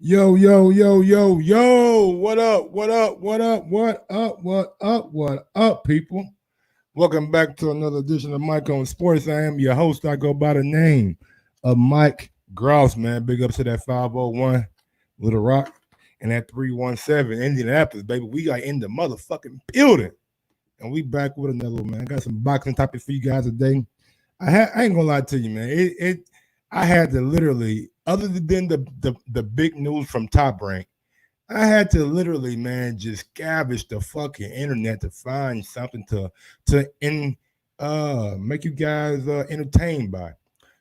Yo, yo, yo, yo, yo. What up? What up? What up? What up? What up? What up, people? Welcome back to another edition of Mike on Sports. I am your host. I go by the name of Mike Gross, man. Big up to that 501 Little Rock and that 317 Indianapolis, baby. We are in the motherfucking building. And we back with another one, man. I got some boxing topics for you guys today. I ain't gonna lie to you, man. I had to literally, other than the big news from Top Rank, I had to literally, man, just scavenge the fucking internet to find something to make you guys entertained by.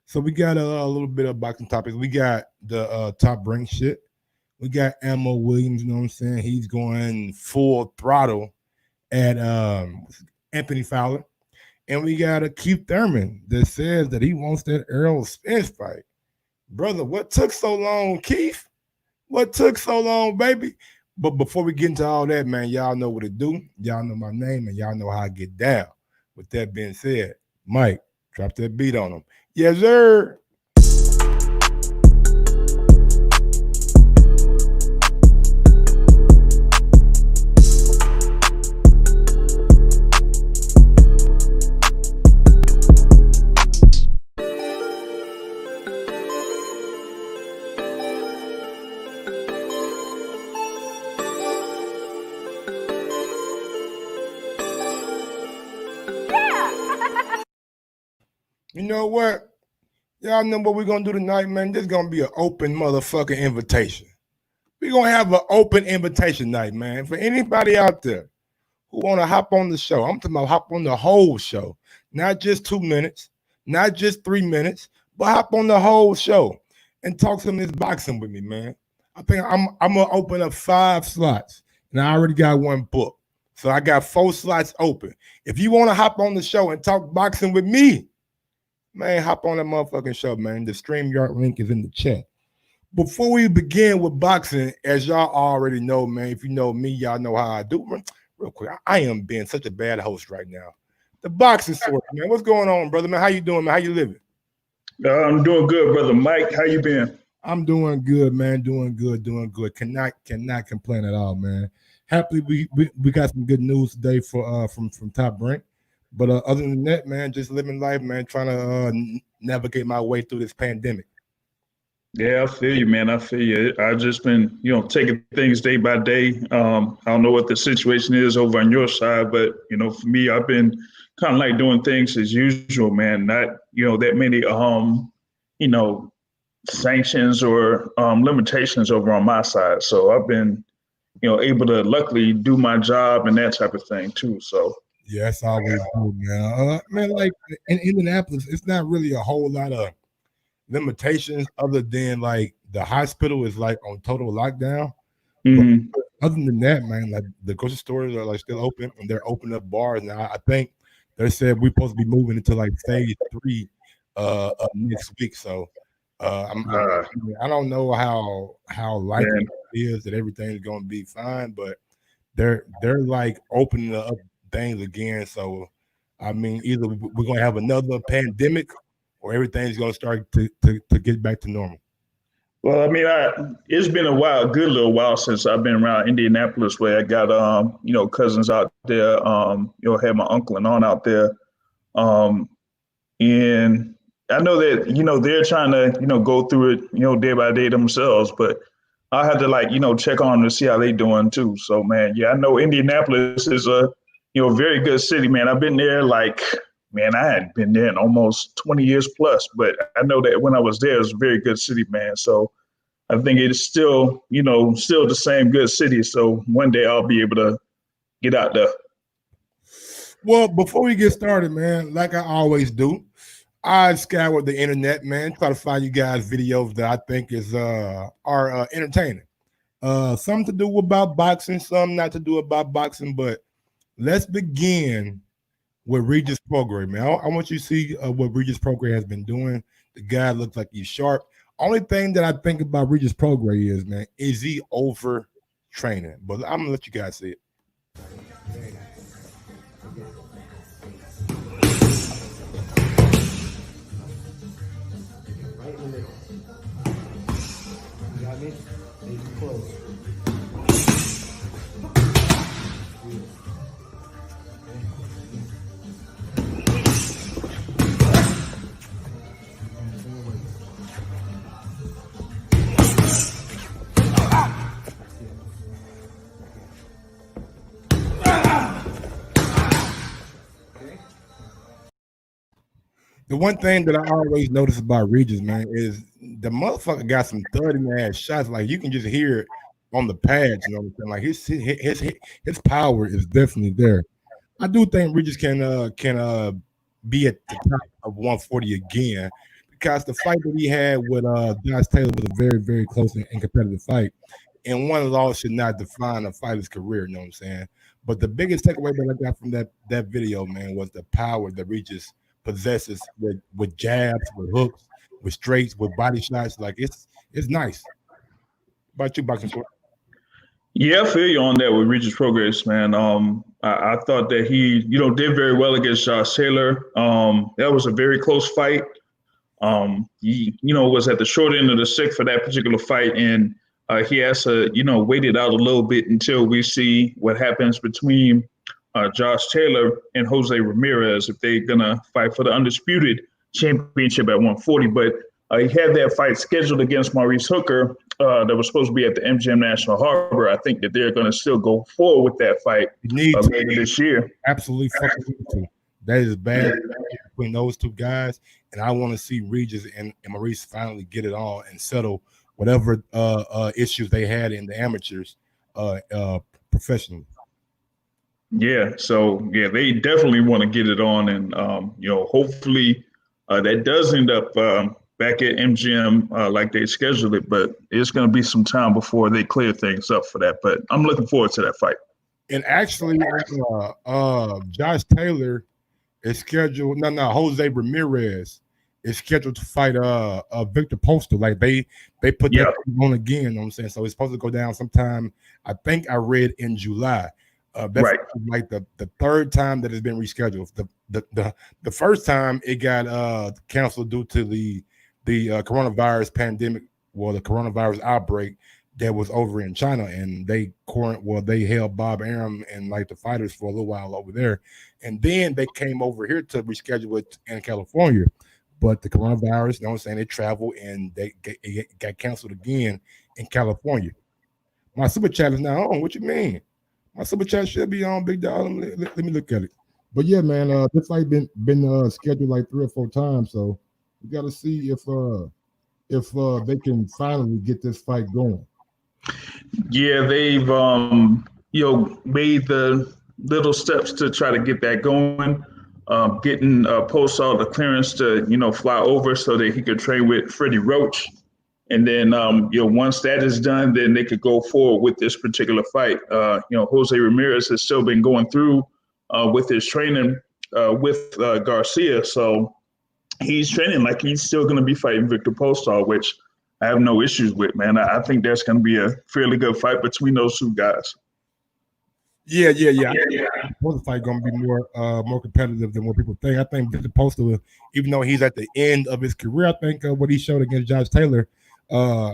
So we got a little bit of boxing topics. We got the Top Rank shit. We got Ammo Williams. You know what I'm saying? He's going full throttle at Anthony Fowler. And we got a Keith Thurman that says that he wants that Errol Spence fight. Brother, what took so long, Keith? What took so long, baby? But before we get into all that, man, y'all know what to do. Y'all know my name, and y'all know how I get down. With that being said, Mike, drop that beat on him. Yes, sir. You know what? Y'all know what we're going to do tonight, man? This is going to be an open motherfucking invitation. We're going to have an open invitation night, man. For anybody out there who want to hop on the show, I'm talking about hop on the whole show. Not just 2 minutes, not just 3 minutes, but hop on the whole show and talk some of this boxing with me, man. I think I'm going to open up 5 slots, and I already got one booked. So I got 4 slots open. If you want to hop on the show and talk boxing with me, man, hop on that motherfucking show, man. The StreamYard link is in the chat. Before we begin with boxing, as y'all already know, man, if you know me, y'all know how I do. Real quick, I am being such a bad host right now. The boxing source, man. What's going on, brother, man? How you doing, man? How you living? I'm doing good, brother Mike. How you been? I'm doing good, man. Doing good. Cannot complain at all, man. Happily, we got some good news today for from Top Rank. But other than that, man, just living life, man, trying to navigate my way through this pandemic. Yeah, I feel you, man. I feel you. I've just been, taking things day by day. I don't know what the situation is over on your side, but, for me, I've been kind of like doing things as usual, man. Not, that many, sanctions or limitations over on my side. So I've been, able to luckily do my job and that type of thing too. So. Yeah, that's always good, man. Man, like in Indianapolis, it's not really a whole lot of limitations other than like the hospital is like on total lockdown. Mm-hmm. But other than that, man, like the grocery stores are like still open and they're opening up bars now. I think they said we're supposed to be moving into like phase 3 next week. So I don't know how likely it is that everything's gonna be fine, but they're like opening up things again. So I mean, either we're gonna have another pandemic or everything's gonna start to get back to normal. Well, I mean, it's been a good little while since I've been around Indianapolis, where I got cousins out there. Had my uncle and aunt out there, and I know that they're trying to go through it day by day themselves, but I had to check on them to see how they doing too. So man, yeah, I know Indianapolis is a very good city, man. I've been there man, I hadn't been there in almost 20 years plus, but I know that when I was there, it was a very good city, man. So I think it's still the same good city. So one day I'll be able to get out there. Well, before we get started, man, like I always do, I scour the internet, man, try to find you guys videos that I think are entertaining. Some to do about boxing, some not to do about boxing, but let's begin with Regis Prograis, man. I want you to see what Regis Prograis has been doing. The guy looks like he's sharp. Only thing that I think about Regis Prograis is, man, is he over training? But I'm gonna let you guys see it. The one thing that I always notice about Regis, man, is the motherfucker got some thudding ass shots. Like you can just hear it on the pads. You know what I'm saying? Like his power is definitely there. I do think Regis can be at the top of 140 again because the fight that he had with Josh Taylor was a very very close and competitive fight, and one loss should not define a fighter's career. You know what I'm saying? But the biggest takeaway that I got from that video, man, was the power that Regis possesses with jabs, with hooks, with straights, with body shots. Like it's nice. About you, boxing sport? Yeah, I feel you on that with Regis Prograis, man. I thought that he, did very well against Josh Taylor. That was a very close fight. He, was at the short end of the stick for that particular fight, and he has to, wait it out a little bit until we see what happens between Josh Taylor and Jose Ramirez if they're gonna fight for the undisputed championship at 140. But he had that fight scheduled against Maurice Hooker that was supposed to be at the MGM National Harbor. I think that they're gonna still go forward with that fight later this year. Absolutely fucking need to. That is bad between those two guys, and I want to see Regis and Maurice finally get it on and settle whatever issues they had in the amateurs professionally. Yeah, so yeah, they definitely want to get it on, and hopefully that does end up back at MGM like they scheduled it. But it's going to be some time before they clear things up for that. But I'm looking forward to that fight. And actually, Josh Taylor is scheduled. No, Jose Ramirez is scheduled to fight Victor Postal. Like they put that on again. You know what I'm saying? So it's supposed to go down sometime. I think I read in July. That's right. Like the third time that it's been rescheduled. The first time it got canceled due to the coronavirus pandemic, the coronavirus outbreak that was over in China, and they held Bob Arum and like the fighters for a little while over there, and then they came over here to reschedule it in California. But the coronavirus, you know what I'm saying, it traveled and it got canceled again in California. My super chat is now on. What you mean? My super chat should be on, big dog. Let me look at it. But yeah, man, this fight been scheduled like 3 or 4 times, so we got to see if they can finally get this fight going. Yeah, they've made the little steps to try to get that going. Getting Postal the clearance to fly over so that he could train with Freddie Roach. And then, once that is done, then they could go forward with this particular fight. Jose Ramirez has still been going through with his training with Garcia. So he's training like he's still going to be fighting Victor Postal, which I have no issues with, man. I think that's going to be a fairly good fight between those two guys. Yeah. The fight going to be more competitive than what people think. I think Victor Postal, even though he's at the end of his career, I think what he showed against Josh Taylor,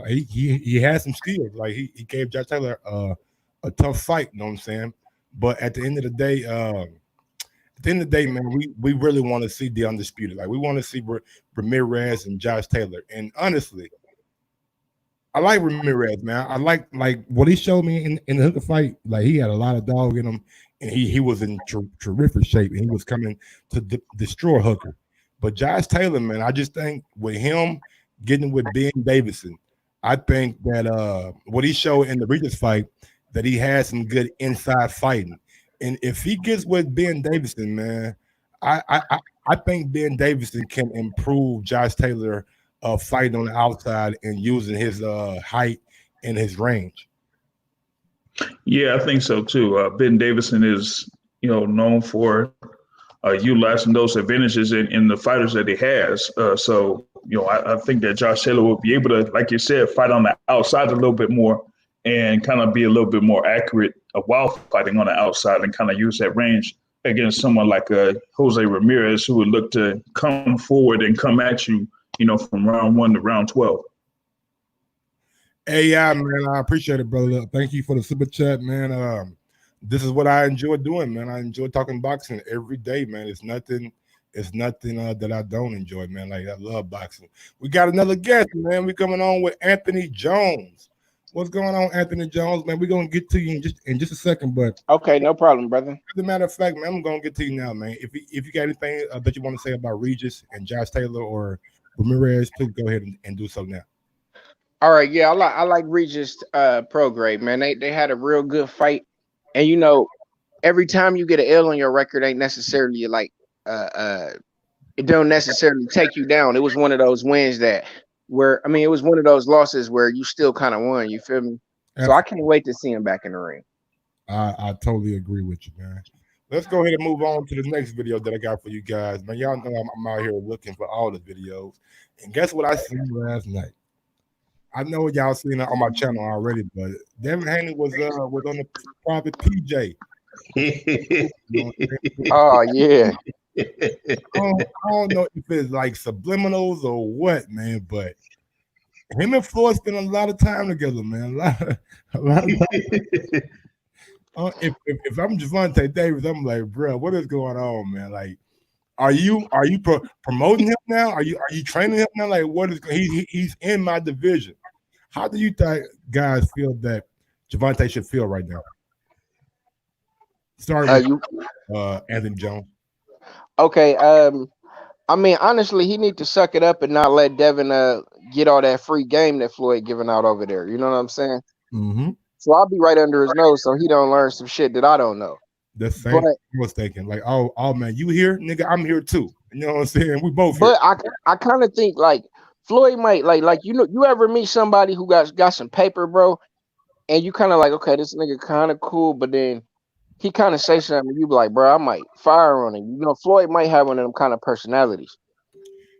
he has some skills. Like he gave Josh Taylor a tough fight, you know what I'm saying? But at the end of the day, man, we really want to see the undisputed. Like we want to see Ramirez and Josh Taylor. And honestly, I like Ramirez, man. I like what he showed me in the Hooker fight. Like he had a lot of dog in him, and he was in terrific shape, and he was coming to destroy Hooker. But Josh Taylor, man, I just think with him getting with Ben Davison, I think that what he showed in the Regis fight, that he had some good inside fighting. And if he gets with Ben Davison, man, I think Ben Davison can improve Josh Taylor fighting on the outside and using his height and his range. Yeah, I think so too. Ben Davison is, known for utilizing those advantages in the fighters that he has. So, I think that Josh Taylor will be able to, like you said, fight on the outside a little bit more and kind of be a little bit more accurate while fighting on the outside and kind of use that range against someone like Jose Ramirez, who would look to come forward and come at you, from round 1 to round 12. Hey, yeah, man, I appreciate it, brother. Thank you for the super chat, man. This is what I enjoy doing, man. I enjoy talking boxing every day, man. It's nothing that I don't enjoy, man. Like I love boxing. We got another guest, man. We coming on with Anthony Jones. What's going on, Anthony Jones, man? We're gonna get to you in just a second, but Okay, no problem, brother. as a matter of fact, man, I'm gonna get to you now, man. If you got anything that you want to say about Regis and Josh Taylor or Ramirez, please go ahead and do so now. All right, yeah, I like Regis Prograis, man. They had a real good fight. And every time you get an L on your record ain't necessarily like it don't necessarily take you down. It was one of those wins it was one of those losses where you still kind of won, you feel me? So I can't wait to see him back in the ring. I totally agree with you, man. Let's go ahead and move on to the next video that I got for you guys, man. Y'all know I'm out here looking for all the videos, and guess what I seen last night? I know y'all seen it on my channel already, but Devin Haney was on the private PJ. You know Oh yeah. I don't know if it's like subliminals or what, man, but him and Floyd spend a lot of time together, man. A lot of time. If I'm Gervonta Davis, I'm like, bro, what is going on, man? Like, are you promoting him now? Are you training him now? Like, what is he's in my division? How do you guys feel that Gervonta should feel right now? Starting with Anthony Jones. Okay. I mean, honestly, he need to suck it up and not let Devin get all that free game that Floyd giving out over there. You know what I'm saying? Mm-hmm. So I'll be right under his nose so he don't learn some shit that I don't know. The same I was thinking. Like, oh man, you here, nigga? I'm here too. You know what I'm saying? We both here. But I kind of think like Floyd might like you ever meet somebody who got some paper, bro, and you kind of like, okay, this nigga kind of cool, but then he kind of say something, you be like, bro, I might fire on him. Floyd might have one of them kind of personalities.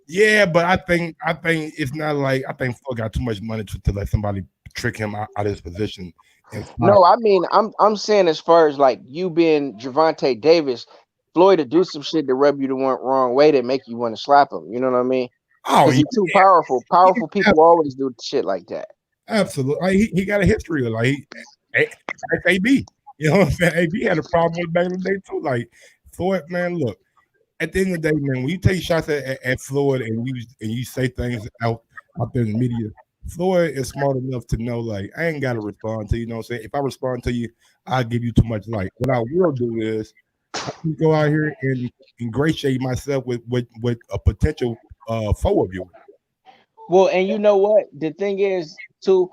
Yeah, but I think it's not like I think Floyd got too much money to let somebody trick him out of his position. No, I mean I'm saying as far as like you being Gervonta Davis, Floyd to do some shit to rub you the wrong way that make you want to slap him. You know what I mean? Oh, he's too powerful. Powerful people always do shit like that. Absolutely, like, he got a history of like AB. You know what I'm saying? AB had a problem with back in the day too. Like Floyd, man, look. At the end of the day, man, when you take shots at Floyd and you say things out there in the media, Floyd is smart enough to know, like, I ain't got to respond to you. You know what I'm saying? If I respond to you, I'll give you too much light. What I will do is I can go out here and ingratiate myself with a potential foe of yours. Well, and you know what? The thing is, too,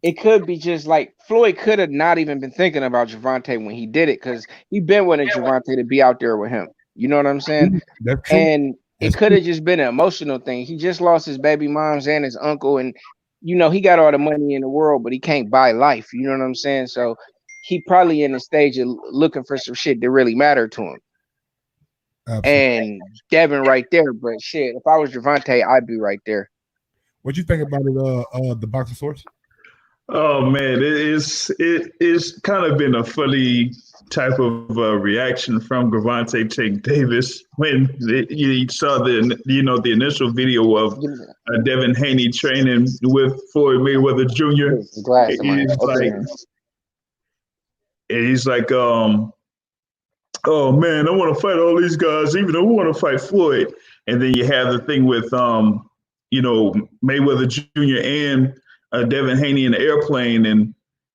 it could be just like Floyd could have not even been thinking about Gervonta when he did it because he been wanting Gervonta to be out there with him. You know what I'm saying? That's true. And it could have just been an emotional thing. He just lost his baby moms and his uncle, and he got all the money in the world, but he can't buy life. You know what I'm saying? So he probably in the stage of looking for some shit that really mattered to him. Absolutely. And Devin right there, but shit, if I was Gervonta, I'd be right there. What you think about it, the boxing source? Oh man, it's kind of been a funny type of reaction from Gervonta Tank Davis when you saw the initial video of Devin Haney training with Floyd Mayweather Jr. He's like, oh man, I want to fight all these guys, even though I want to fight Floyd. And then you have the thing with Mayweather Jr. and Devin Haney in the airplane, and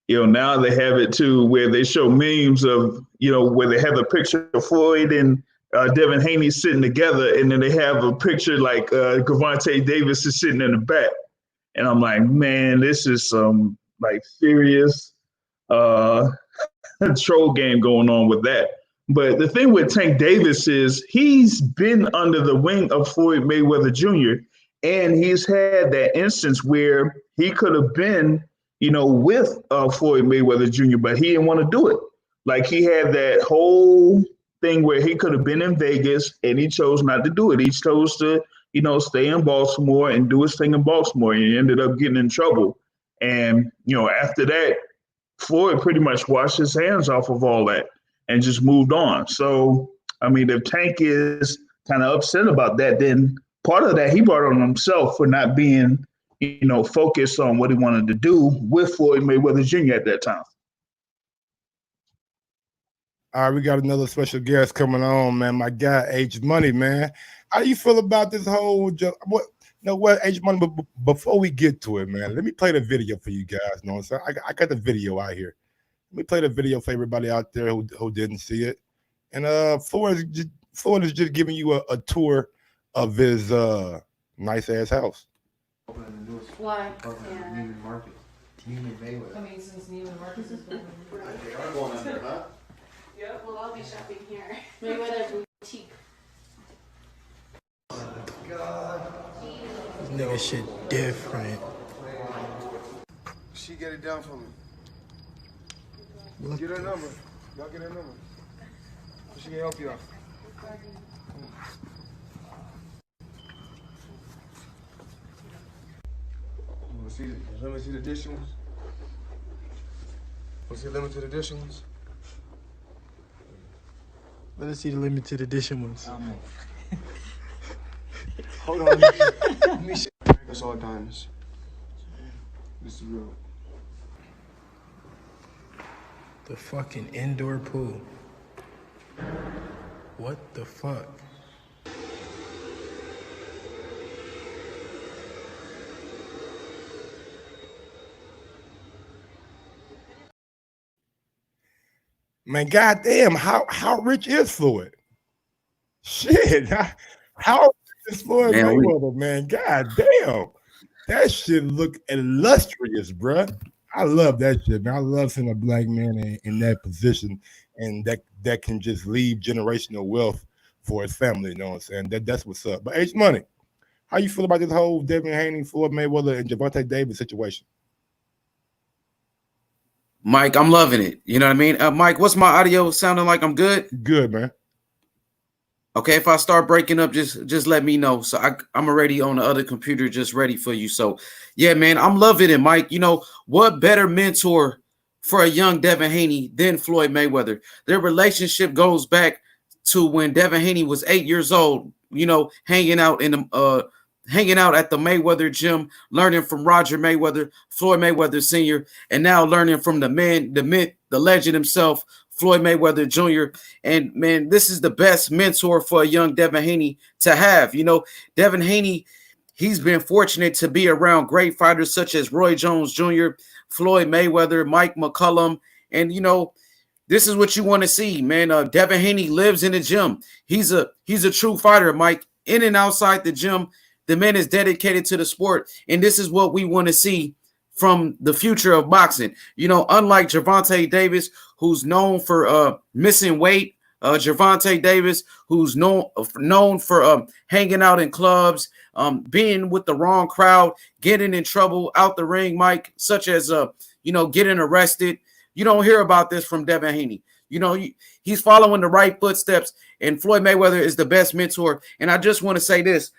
now they have it too where they show memes of where they have a picture of Floyd and Devin Haney sitting together, and then they have a picture like Gervonta Davis is sitting in the back, and I'm like, man, this is some like serious troll game going on with that. But the thing with Tank Davis is he's been under the wing of Floyd Mayweather Jr. And he's had that instance where he could have been, with Floyd Mayweather Jr., but he didn't want to do it. Like he had that whole thing where he could have been in Vegas and he chose not to do it. He chose to, stay in Baltimore and do his thing in Baltimore. And he ended up getting in trouble. And, after that, Floyd pretty much washed his hands off of all that and just moved on. So, I mean, if Tank is kind of upset about that, then part of that he brought on himself for not being, focus on what he wanted to do with Floyd Mayweather Jr. at that time. All right, we got another special guest coming on, man. My guy, H Money, man. How do you feel about this whole? H Money. But before we get to it, man, let me play the video for you guys. You know what I'm saying? I got the video out here. Let me play the video for everybody out there who didn't see it. And Floyd is just giving you a tour of his nice ass house. Why? Neiman Marcus. Neiman Mayweather. I mean, since Neiman Marcus is going They are going under, huh? Yep, well, I'll be shopping here. Mayweather boutique. God. This nigga shit different. She get it down for me. What Get her number. Y'all get her number. So she can help you out. Let me see the edition ones. Want to see limited edition ones? Let us see the limited edition ones. Hold on. Let me see. That's all diamonds. This is real. The fucking indoor pool. What the fuck? Man, goddamn, how rich is Floyd? Shit, how rich is Floyd Mayweather, man? Goddamn, that shit look illustrious, bruh. I love that shit, man. I love seeing a black man in that position and that can just leave generational wealth for his family. You know what I'm saying? That's what's up. But H Money, how you feel about this whole Devin Haney, Floyd Mayweather, and Gervonta Davis situation? Mike, I'm loving it. You know what I mean? Mike, what's my audio sounding like? I'm good? Good, man. Okay, if I start breaking up, just let me know. So I'm already on the other computer, just ready for you. So, yeah, man, I'm loving it, Mike. You know, what better mentor for a young Devin Haney than Floyd Mayweather? Their relationship goes back to when Devin Haney was 8 years old, you know, hanging out at the Mayweather gym, learning from Roger Mayweather, Floyd Mayweather Sr., and now learning from the man, the myth, the legend himself, Floyd Mayweather Jr. And, man, this is the best mentor for a young Devin Haney to have. You know, Devin Haney, he's been fortunate to be around great fighters such as Roy Jones Jr., Floyd Mayweather, Mike McCollum, and, you know, this is what you want to see, man. Devin Haney lives in the gym. He's a true fighter, Mike, in and outside the gym. The man is dedicated to the sport, and this is what we want to see from the future of boxing. You know, unlike Gervonta Davis, who's known for missing weight, Gervonta Davis, who's known for hanging out in clubs, being with the wrong crowd, getting in trouble out the ring, Mike, such as getting arrested. You don't hear about this from Devin Haney. You know, he's following the right footsteps, and Floyd Mayweather is the best mentor. And I just want to say this.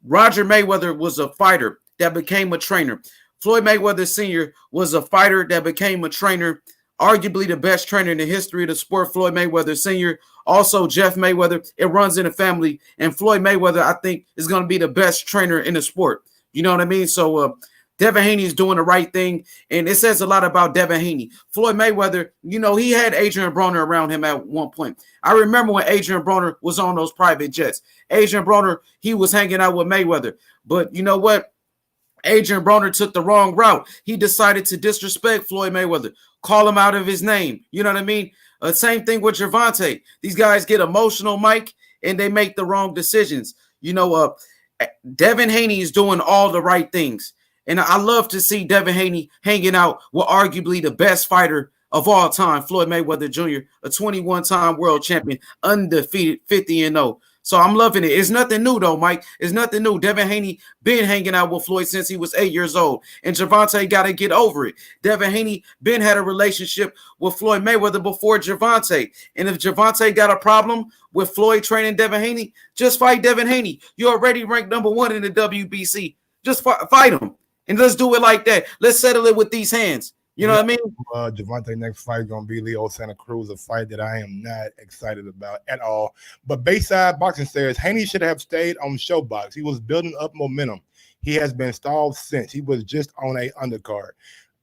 Roger Mayweather was a fighter that became a trainer. Floyd Mayweather Sr. was a fighter that became a trainer, arguably the best trainer in the history of the sport, Floyd Mayweather Sr. Also, Jeff Mayweather, it runs in the family. And Floyd Mayweather, I think, is going to be the best trainer in the sport. You know what I mean? So Devin Haney is doing the right thing, and it says a lot about Devin Haney. Floyd Mayweather, you know, he had Adrian Broner around him at one point. I remember when Adrian Broner was on those private jets. Adrian Broner, he was hanging out with Mayweather. But you know what? Adrian Broner took the wrong route. He decided to disrespect Floyd Mayweather, call him out of his name. You know what I mean? Same thing with Gervonta. These guys get emotional, Mike, and they make the wrong decisions. You know, Devin Haney is doing all the right things. And I love to see Devin Haney hanging out with arguably the best fighter of all time, Floyd Mayweather Jr., a 21-time world champion, undefeated, 50-0. So I'm loving it. It's nothing new, though, Mike. It's nothing new. Devin Haney been hanging out with Floyd since he was 8 years old. And Gervonta got to get over it. Devin Haney been had a relationship with Floyd Mayweather before Gervonta. And if Gervonta got a problem with Floyd training Devin Haney, just fight Devin Haney. You're already ranked #1 in the WBC. Just fight him. And let's do it like that. Let's settle it with these hands. You know what I mean? Gervonta next fight is going to be Leo Santa Cruz, a fight that I am not excited about at all. But Bayside Boxing says Haney should have stayed on Showbox. He was building up momentum. He has been stalled since. He was just on a undercard.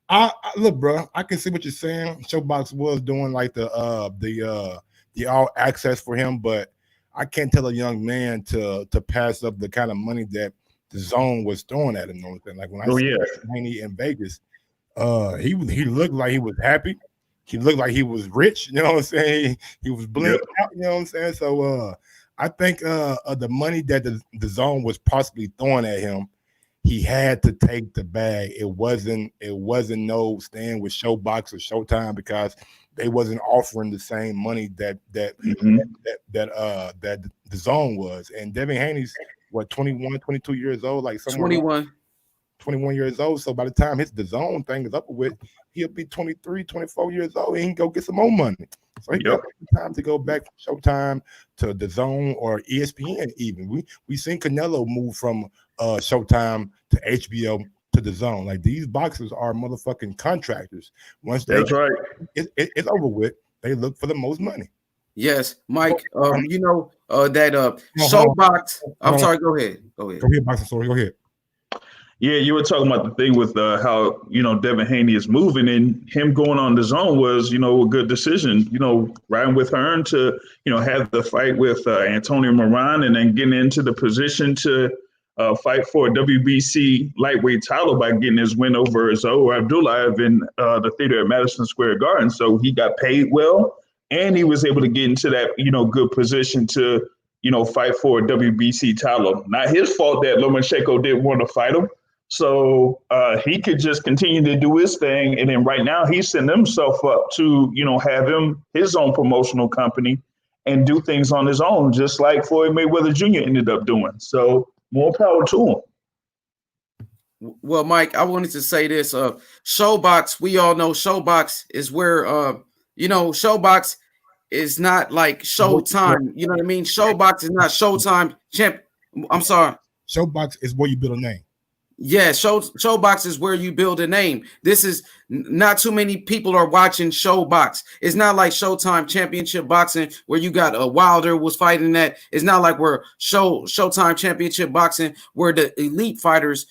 I look, bro. I can see what you're saying. Showbox was doing like the all access for him, but I can't tell a young man to pass up the kind of money that the zone was throwing at him. Like when I see Haney in Vegas, he looked like he was happy. He looked like he was rich. You know what I'm saying? He was blinged out. You know what I'm saying? So I think the money that the zone was possibly throwing at him, he had to take the bag. It wasn't no staying with Showbox or Showtime because they wasn't offering the same money that the zone was. And Devin Haney's what 21, 22 years old, like somewhere 21 years old. So by the time the zone thing is up with, he'll be 23, 24 years old. And he can go get some more money. So he got time to go back from Showtime to the zone or ESPN. Even we seen Canelo move from Showtime to HBO to the zone. Like these boxers are motherfucking contractors. Once it's over with, they look for the most money. Yes, Mike. You know that Showbox. I'm sorry. Go ahead. Go ahead, boxing story. Go ahead. Yeah, you were talking about the thing with how Devin Haney is moving, and him going on the zone was a good decision. Riding with Hearn to have the fight with Antonio Moran, and then getting into the position to fight for a WBC lightweight title by getting his win over Zoe Abdullayev in the theater at Madison Square Garden. So he got paid well, and he was able to get into that good position to fight for a WBC title. Not his fault that Lomachenko didn't want to fight him. So he could just continue to do his thing. And then right now he's setting himself up to, have his own promotional company and do things on his own, just like Floyd Mayweather Jr. ended up doing. So more power to him. Well, Mike, I wanted to say this. Showbox, we all know Showbox is where, Showbox is not like Showtime. You know what I mean? Showbox is not Showtime champ. I'm sorry. Showbox is where you build a name. Yeah, Showbox is where you build a name. This is not too many people are watching Showbox. It's not like Showtime Championship Boxing where you got Wilder was fighting that. It's not like we're Showtime Championship Boxing where the elite fighters,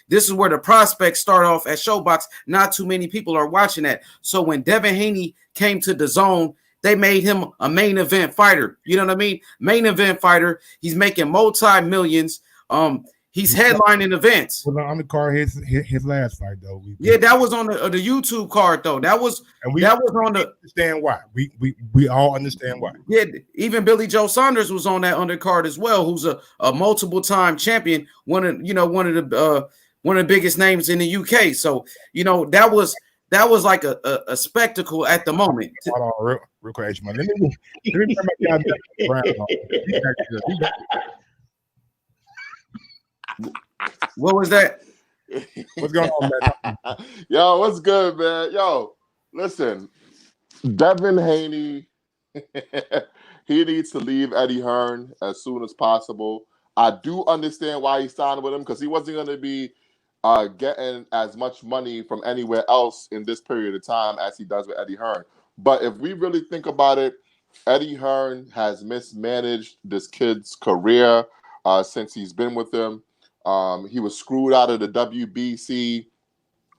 this is where the prospects start off at Showbox. Not too many people are watching that. So when Devin Haney came to the zone, they made him a main event fighter. You know what I mean? Main event fighter. He's making multi-millions. He's headlining events. Was on the card his last fight though. That was on the YouTube card though. That was on the. Understand why? We all understand why. Yeah, even Billy Joe Saunders was on that undercard as well. Who's a multiple time champion, one of the biggest names in the UK. So that was like a spectacle at the moment. Hold on, real quick, man. Let me bring my What was that? What's going on, man? Yo, what's good, man? Yo, listen, Devin Haney, he needs to leave Eddie Hearn as soon as possible. I do understand why he signed with him because he wasn't going to be getting as much money from anywhere else in this period of time as he does with Eddie Hearn. But if we really think about it, Eddie Hearn has mismanaged this kid's career since he's been with him. He was screwed out of the WBC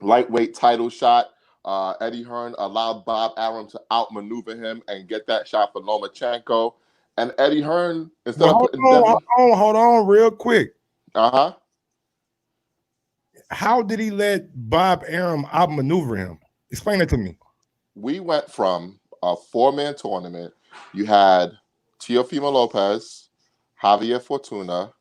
lightweight title shot. Eddie Hearn allowed Bob Arum to outmaneuver him and get that shot for Lomachenko. And Eddie Hearn, instead of putting hold on, real quick. Uh-huh. How did he let Bob Arum outmaneuver him? Explain it to me. We went from a 4-man tournament. You had Teofimo Lopez, Javier Fortuna,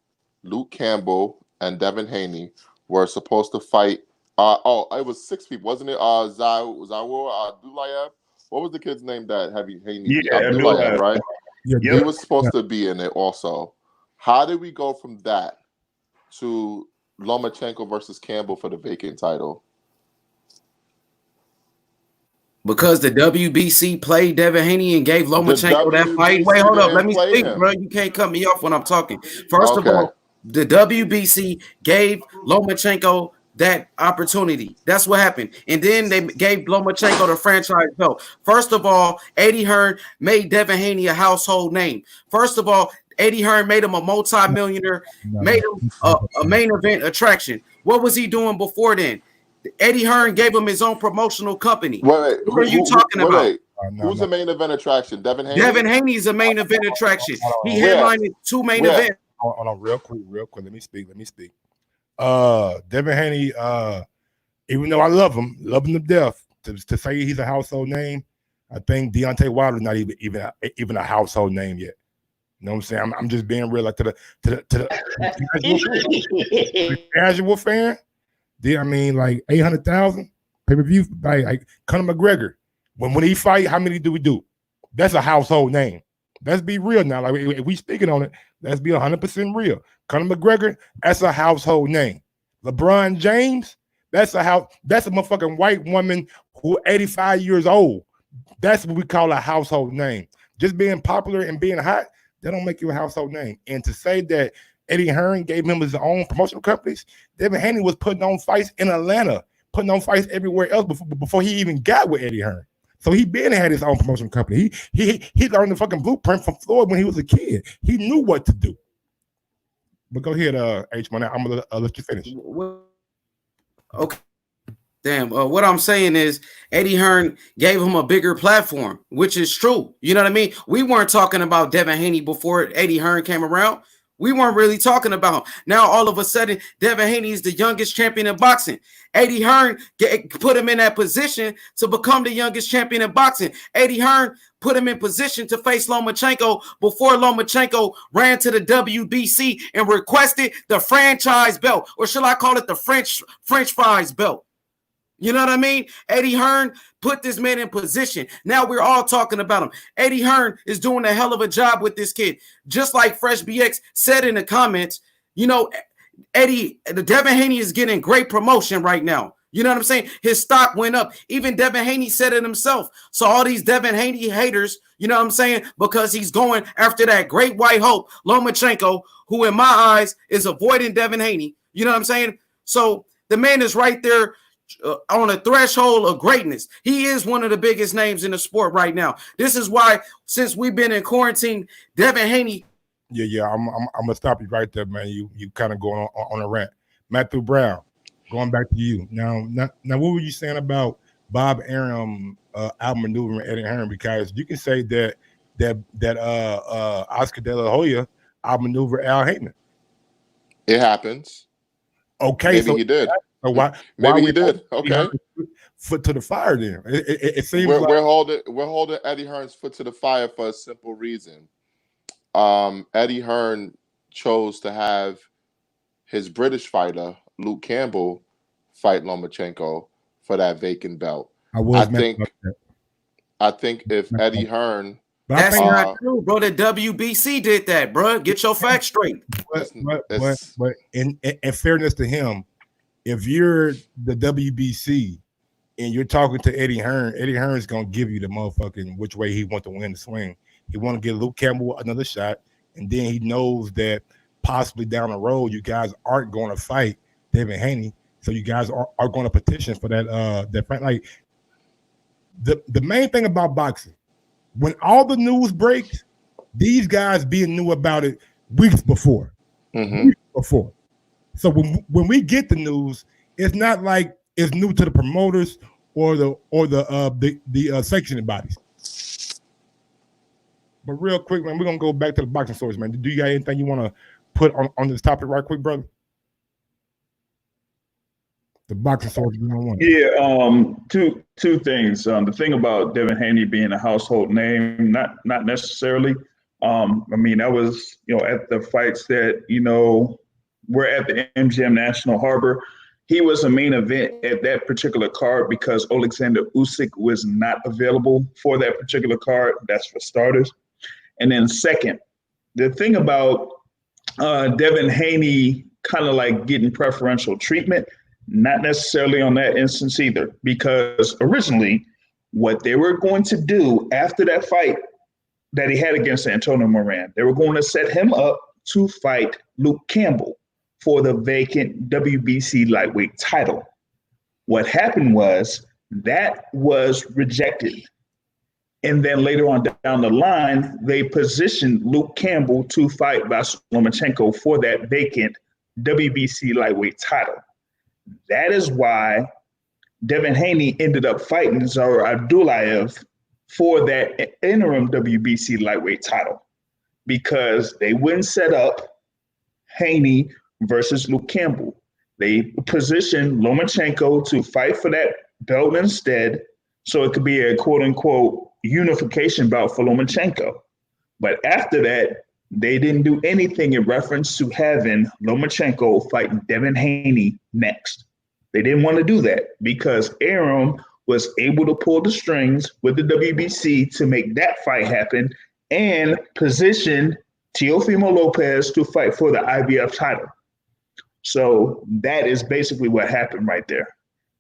Luke Campbell, and Devin Haney were supposed to fight. It was 6 people, wasn't it? Zawur Abdullayev. What was the kid's name that Haney? Yeah, Abdullayev, right? Yeah, he was supposed to be in it also. How did we go from that to Lomachenko versus Campbell for the vacant title? Because the WBC played Devin Haney and gave Lomachenko that fight. Wait, hold up. Let me speak, bro. You can't cut me off when I'm talking. First of all, the WBC gave Lomachenko that opportunity. That's what happened. And then they gave Lomachenko the franchise belt. First of all, Eddie Hearn made Devin Haney a household name. First of all, Eddie Hearn made him a multi-millionaire, made him a main event attraction. What was he doing before then? Eddie Hearn gave him his own promotional company. Wait, What are you talking about? Who's the main event attraction? Devin Haney? Devin Haney is a main event attraction. He Where? headlined 2 main events. Hold on, real quick. Let me speak. Devin Haney, even though I love him to death, to say he's a household name, I think Deontay Wilder's not even a household name yet. You know what I'm saying? I'm just being real, like to the casual fan. I mean, like 800,000 pay-per-view, like Conor McGregor. When he fight, how many do we do? That's a household name. Let's be real now. Like if we speaking on it, let's be 100% real. Conor McGregor, that's a household name. LeBron James, that's a motherfucking white woman who 85 years old. That's what we call a household name. Just being popular and being hot, that don't make you a household name. And to say that Eddie Hearn gave him his own promotional companies, Devin Haney was putting on fights in Atlanta, putting on fights everywhere else before he even got with Eddie Hearn. So he been had his own promotion company. He learned the fucking blueprint from Floyd when he was a kid. He knew what to do. But go ahead, H-Man. I'm gonna let you finish. Okay. Damn. What I'm saying is Eddie Hearn gave him a bigger platform, which is true. You know what I mean? We weren't talking about Devin Haney before Eddie Hearn came around. We weren't really talking about him. Now, all of a sudden, Devin Haney is the youngest champion in boxing. Eddie Hearn put him in that position to become the youngest champion in boxing. Eddie Hearn put him in position to face Lomachenko before Lomachenko ran to the WBC and requested the franchise belt, or should I call it the French fries belt? You know what I mean? Eddie Hearn put this man in position. Now we're all talking about him. Eddie Hearn is doing a hell of a job with this kid. Just like Fresh BX said in the comments, you know, Devin Haney is getting great promotion right now. You know what I'm saying? His stock went up. Even Devin Haney said it himself. So all these Devin Haney haters, you know what I'm saying? Because he's going after that great white hope, Lomachenko, who in my eyes is avoiding Devin Haney. You know what I'm saying? So the man is right there on a threshold of greatness. He is one of the biggest names in the sport right now. This is why, since we've been in quarantine, Devin Haney. Yeah. I'm gonna stop you right there, man. You kind of going on a rant. Matthew Brown, going back to you now. What were you saying about Bob Arum outmaneuvering Eddie Hearn? Because you can say that Oscar De La Hoya outmaneuvered Al Heyman. It happens. Okay, maybe so he did. So why he did? Okay. Foot to the fire. Then it seems we're holding Eddie Hearn's foot to the fire for a simple reason. Eddie Hearn chose to have his British fighter Luke Campbell fight Lomachenko for that vacant belt. I think if Eddie Hearn, that's not true, bro. The WBC did that, bro. Get your facts straight. But in fairness to him, if you're the WBC and you're talking to Eddie Hearn's gonna give you the motherfucking which way he want to win the swing. He want to give Luke Campbell another shot, and then he knows that possibly down the road you guys aren't going to fight Devin Haney, so you guys are going to petition for that fight. Like the main thing about boxing, when all the news breaks, these guys knew about it weeks before. Weeks before. So when we get the news, it's not like it's new to the promoters or the sanctioning bodies. But real quick, man, we're gonna go back to the boxing stories, man. Do you got anything you want to put on this topic right quick, brother? The boxing stories. Yeah, two things. The thing about Devin Haney being a household name, not necessarily. I mean, that was, at the fights that, were at the MGM National Harbor. He was a main event at that particular card because Alexander Usyk was not available for that particular card. That's for starters. And then second, the thing about Devin Haney kind of like getting preferential treatment, not necessarily on that instance either, because originally what they were going to do after that fight that he had against Antonio Moran, they were going to set him up to fight Luke Campbell for the vacant WBC lightweight title. What happened was that was rejected. And then later on down the line, they positioned Luke Campbell to fight Vasyl Lomachenko for that vacant WBC lightweight title. That is why Devin Haney ended up fighting Zaur Abdullayev for that interim WBC lightweight title, because they wouldn't set up Haney versus Luke Campbell. They positioned Lomachenko to fight for that belt instead, so it could be a quote unquote unification bout for Lomachenko. But after that, they didn't do anything in reference to having Lomachenko fighting Devin Haney next. They didn't want to do that because Arum was able to pull the strings with the WBC to make that fight happen and position Teofimo Lopez to fight for the IBF title. So that is basically what happened right there.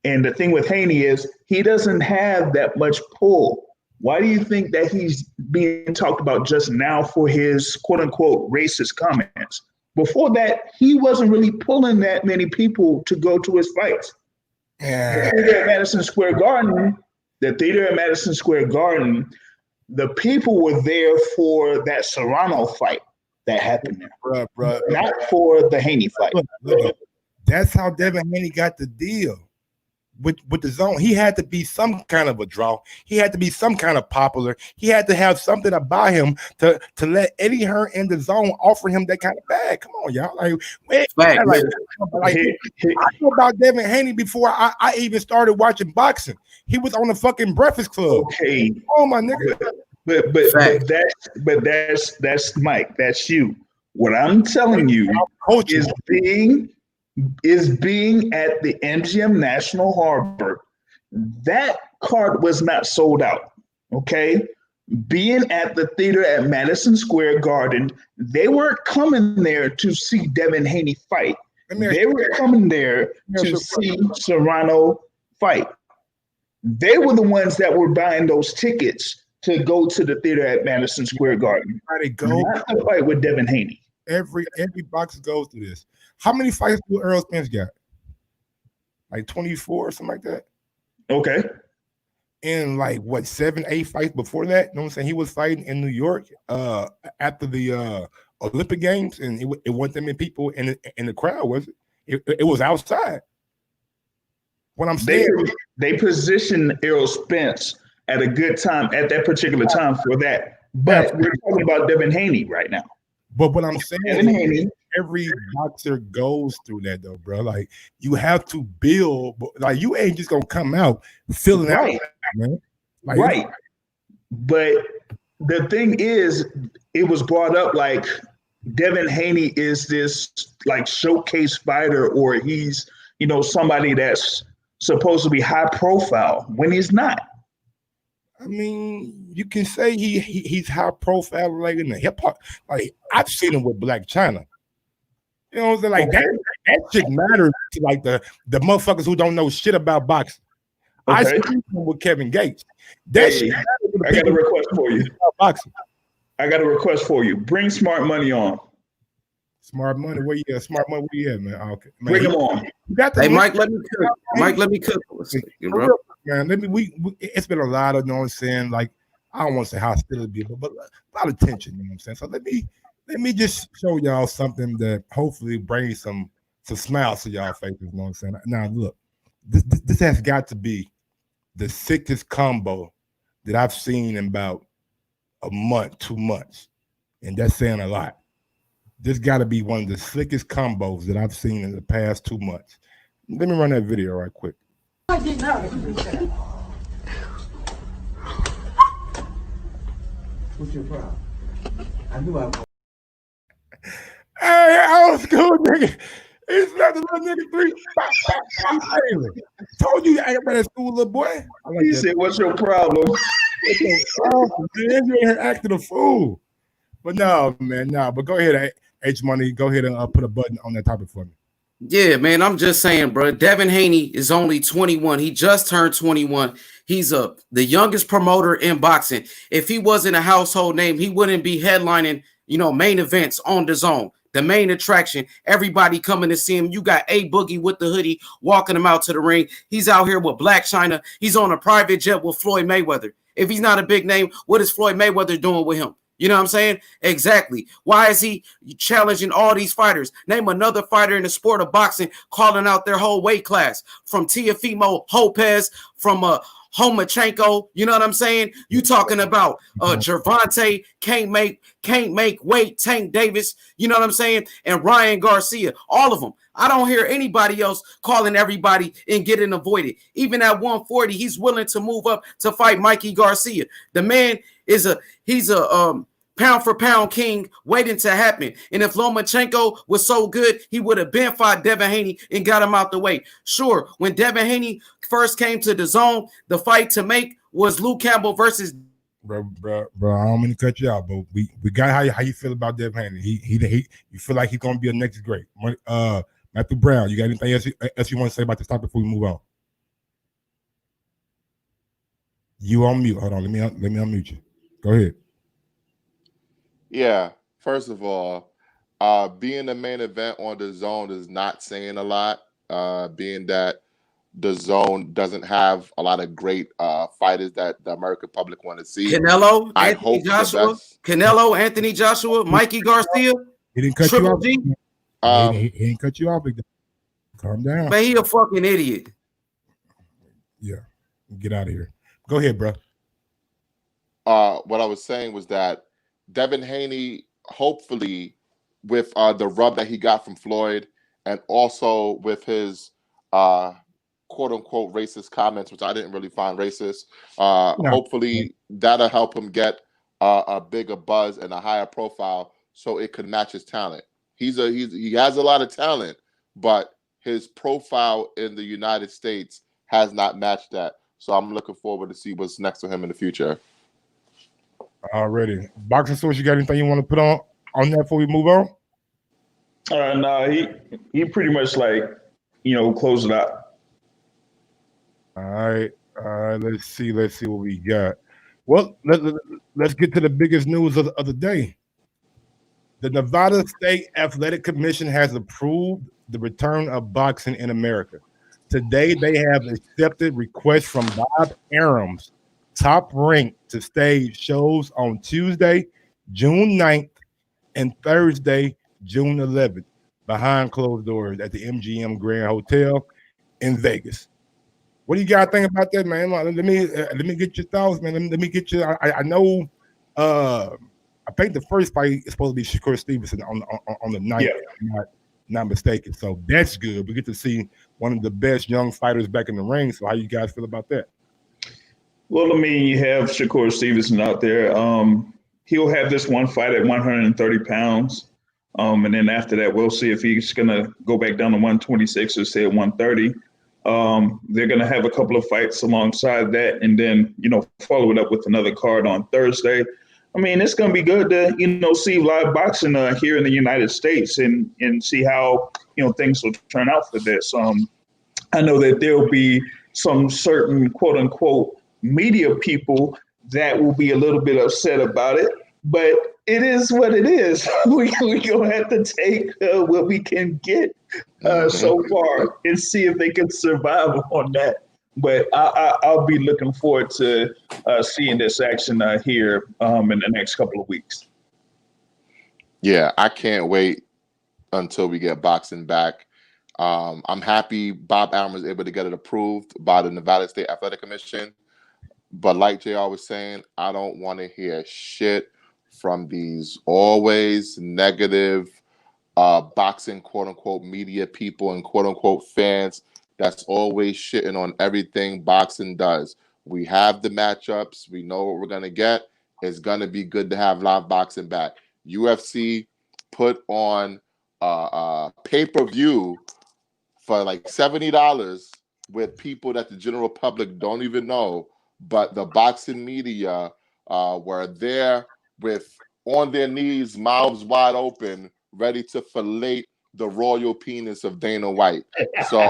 And the thing with Haney is he doesn't have that much pull. Why do you think that he's being talked about just now for his quote unquote racist comments? Before that, he wasn't really pulling that many people to go to his fights. The theater at Madison Square Garden, the people were there for that Serrano fight that happened there, not for the Haney fight. Look, that's how Devin Haney got the deal with the zone. He had to be some kind of a draw. He had to be some kind of popular. He had to have something about him to let Eddie Hearn in the zone offer him that kind of bag. Come on, y'all. I knew about Devin Haney before I even started watching boxing. He was on the fucking Breakfast Club. Okay. Oh my nigga. But that's Mike. That's you. What I'm telling you is being at the MGM National Harbor. That card was not sold out. Okay. Being at the theater at Madison Square Garden, they weren't coming there to see Devin Haney fight. They were coming there to see Serrano fight. They were the ones that were buying those tickets to go to the theater at Madison Square Garden. Not to fight with Devin Haney. Every boxer goes through this. How many fights do Errol Spence got? Like 24 or something like that? Okay. And like what, 7, 8 fights before that? You know what I'm saying? He was fighting in New York after the Olympic Games, and it wasn't that many people in the crowd, was it? It was outside. What I'm saying, they positioned Errol Spence at a good time at that particular time for that. But we're talking about Devin Haney right now. But what I'm saying Devin Haney, every boxer goes through that though, bro. Like you have to build. Like you ain't just gonna come out filling out, man. Like, right. But the thing is, it was brought up like Devin Haney is this like showcase fighter, or he's somebody that's supposed to be high profile when he's not. I mean, you can say he's high profile like in the hip hop. Like I've seen him with Black China. You know what I'm saying? Like that shit matters to like the motherfuckers who don't know shit about boxing. Okay. I seen him with Kevin Gates. I got a request for you. Boxing. I got a request for you. Bring Smart Money on. Smart Money, where you at? Smart Money, where you at, man? Okay, man, bring him on. Hey, Mike, let me cook. Mike, let me cook. Bro. Man, it's been a lot of, you know what I'm saying? Like, I don't want to say hostility, but a lot of tension, you know what I'm saying? So let me just show y'all something that hopefully brings some smiles to y'all faces, you know what I'm saying? Now, look, this has got to be the sickest combo that I've seen in about a month, 2 months, and that's saying a lot. This got to be one of the slickest combos that I've seen in the past 2 months. Let me run that video right quick. What's your problem? I knew I was. Hey, old school nigga. It's not the little nigga 3. Told you I ain't at school, little boy. He said, "What's your problem?" You ain't here acting a fool. But no, man, no. But go ahead, H Money. Go ahead and put a button on that topic for me. Yeah, man, I'm just saying, bro. Devin Haney is only 21. He just turned 21. He's the youngest promoter in boxing. If he wasn't a household name, he wouldn't be headlining, main events on the zone. The main attraction, everybody coming to see him. You got A Boogie with the hoodie walking him out to the ring. He's out here with Black China. He's on a private jet with Floyd Mayweather. If he's not a big name, what is Floyd Mayweather doing with him? You know what I'm saying? Exactly. Why is he challenging all these fighters? Name another fighter in the sport of boxing calling out their whole weight class, from Teofimo Lopez, from Homachenko. You know what I'm saying? You talking about Gervonta can't make weight, Tank Davis. You know what I'm saying? And Ryan Garcia. All of them. I don't hear anybody else calling everybody and getting avoided. Even at 140, he's willing to move up to fight Mikey Garcia. The man is he's a pound for pound king waiting to happen. And if Lomachenko was so good, he would have been fought Devin Haney and got him out the way. Sure, when Devin Haney first came to the zone, the fight to make was Luke Campbell versus. Bro, I don't mean to cut you out, but we got how you feel about Devin Haney. He you feel like he's gonna be a next great. Matthew Brown, you got anything else you want to say about this topic before we move on? You on mute. Hold on, let me unmute you. Go ahead. Yeah, first of all, being the main event on the zone is not saying a lot, being that the zone doesn't have a lot of great fighters that the American public want to see. Canelo, I Anthony hope Joshua, the best. Canelo, Anthony Joshua, Mikey Garcia. He didn't cut Triple you G. off. He didn't cut you off. Calm down. Man, he a fucking idiot. Yeah, get out of here. Go ahead, bro. What I was saying was that Devin Haney, hopefully, with the rub that he got from Floyd, and also with his quote unquote racist comments, which I didn't really find racist, hopefully that'll help him get a bigger buzz and a higher profile, so it could match his talent. He has a lot of talent, but his profile in the United States has not matched that. So I'm looking forward to see what's next for him in the future. Already. Boxing Source, you got anything you want to put on that before we move on? No, he pretty much closed it out. All right. Let's see what we got. Well, let's get to the biggest news of the day. The Nevada State Athletic Commission has approved the return of boxing in America. Today, they have accepted requests from Bob Arum's Top Rank to stage shows on Tuesday, June 9th, and Thursday, June 11th, behind closed doors at the MGM Grand Hotel in Vegas. What do you guys think about that, man? Let me get your thoughts, man. Let me get your. I know. I think the first fight is supposed to be Shakur Stevenson on the 9th, not mistaken. So that's good. We get to see one of the best young fighters back in the ring. So how you guys feel about that? Well, I mean, you have Shakur Stevenson out there. He'll have this one fight at 130 pounds. And then after that, we'll see if he's going to go back down to 126 or stay at 130. They're going to have a couple of fights alongside that, and then, follow it up with another card on Thursday. I mean, it's going to be good to, see live boxing here in the United States and see how, things will turn out for this. I know that there'll be some certain quote unquote media people that will be a little bit upset about it, but it is what it is. We're going to have to take what we can get so far and see if they can survive on that. But I'll be looking forward to seeing this action here in the next couple of weeks. Yeah, I can't wait until we get boxing back. I'm happy Bob Arum was able to get it approved by the Nevada State Athletic Commission. But like JR was saying, I don't want to hear shit from these always negative boxing quote-unquote media people and quote-unquote fans that's always shitting on everything boxing does. We have the matchups. We know what we're going to get. It's going to be good to have live boxing back. UFC put on pay-per-view for like $70 with people that the general public don't even know, but the boxing media were there with on their knees, mouths wide open, ready to fillet the royal penis of Dana White. So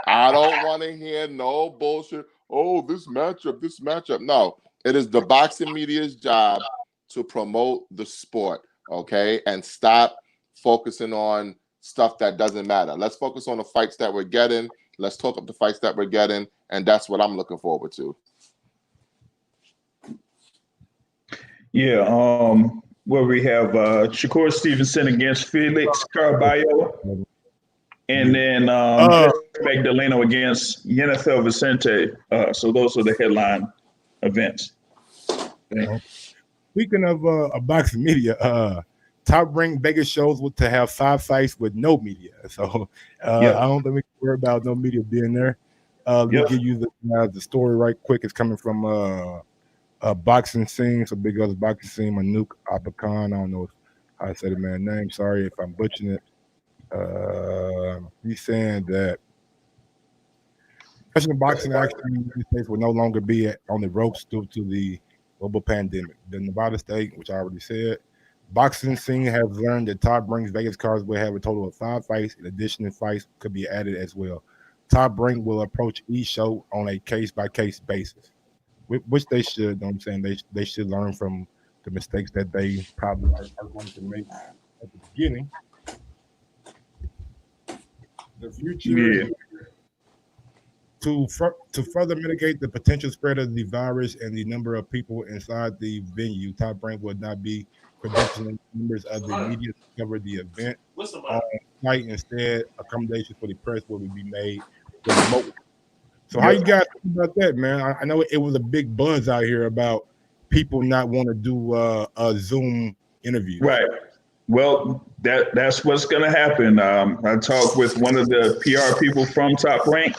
I don't want to hear no bullshit. Oh, this matchup. No, it is the boxing media's job to promote the sport, okay? And stop focusing on stuff that doesn't matter. Let's focus on the fights that we're getting. Let's talk up the fights that we're getting. And that's what I'm looking forward to. Yeah. Where we have Shakur Stevenson against Felix Caraballo, and then Jessica Magdaleno against Yennefer Vicente. So those are the headline events. Speaking of boxing media, Top Rank Vegas shows to have 5 fights with no media. So I don't think we can worry about no media being there. Let me give you the story right quick. It's coming from a boxing scene, so big other boxing scene, Manuk Abakan. I don't know how I say the man's name. Sorry if I'm butchering it. He's saying that professional boxing action in the United States will no longer be on the ropes due to the global pandemic. The Nevada state, which I already said, boxing scene has learned that Top Rank's Vegas cards will have a total of 5 fights. In addition, fights could be added as well. Top Rank will approach each show on a case-by-case basis, which they should. You know what I'm saying? They should learn from the mistakes that they probably are going to make at the beginning. The future to further mitigate the potential spread of the virus and the number of people inside the venue, Top Rank would not be credentialing members of the media to cover the event on site. Instead, accommodations for the press will be made remotely. So how you guys think about that, man? I know it was a big buzz out here about people not want to do a Zoom interview. Right. Well, that's what's going to happen. I talked with one of the PR people from Top Rank,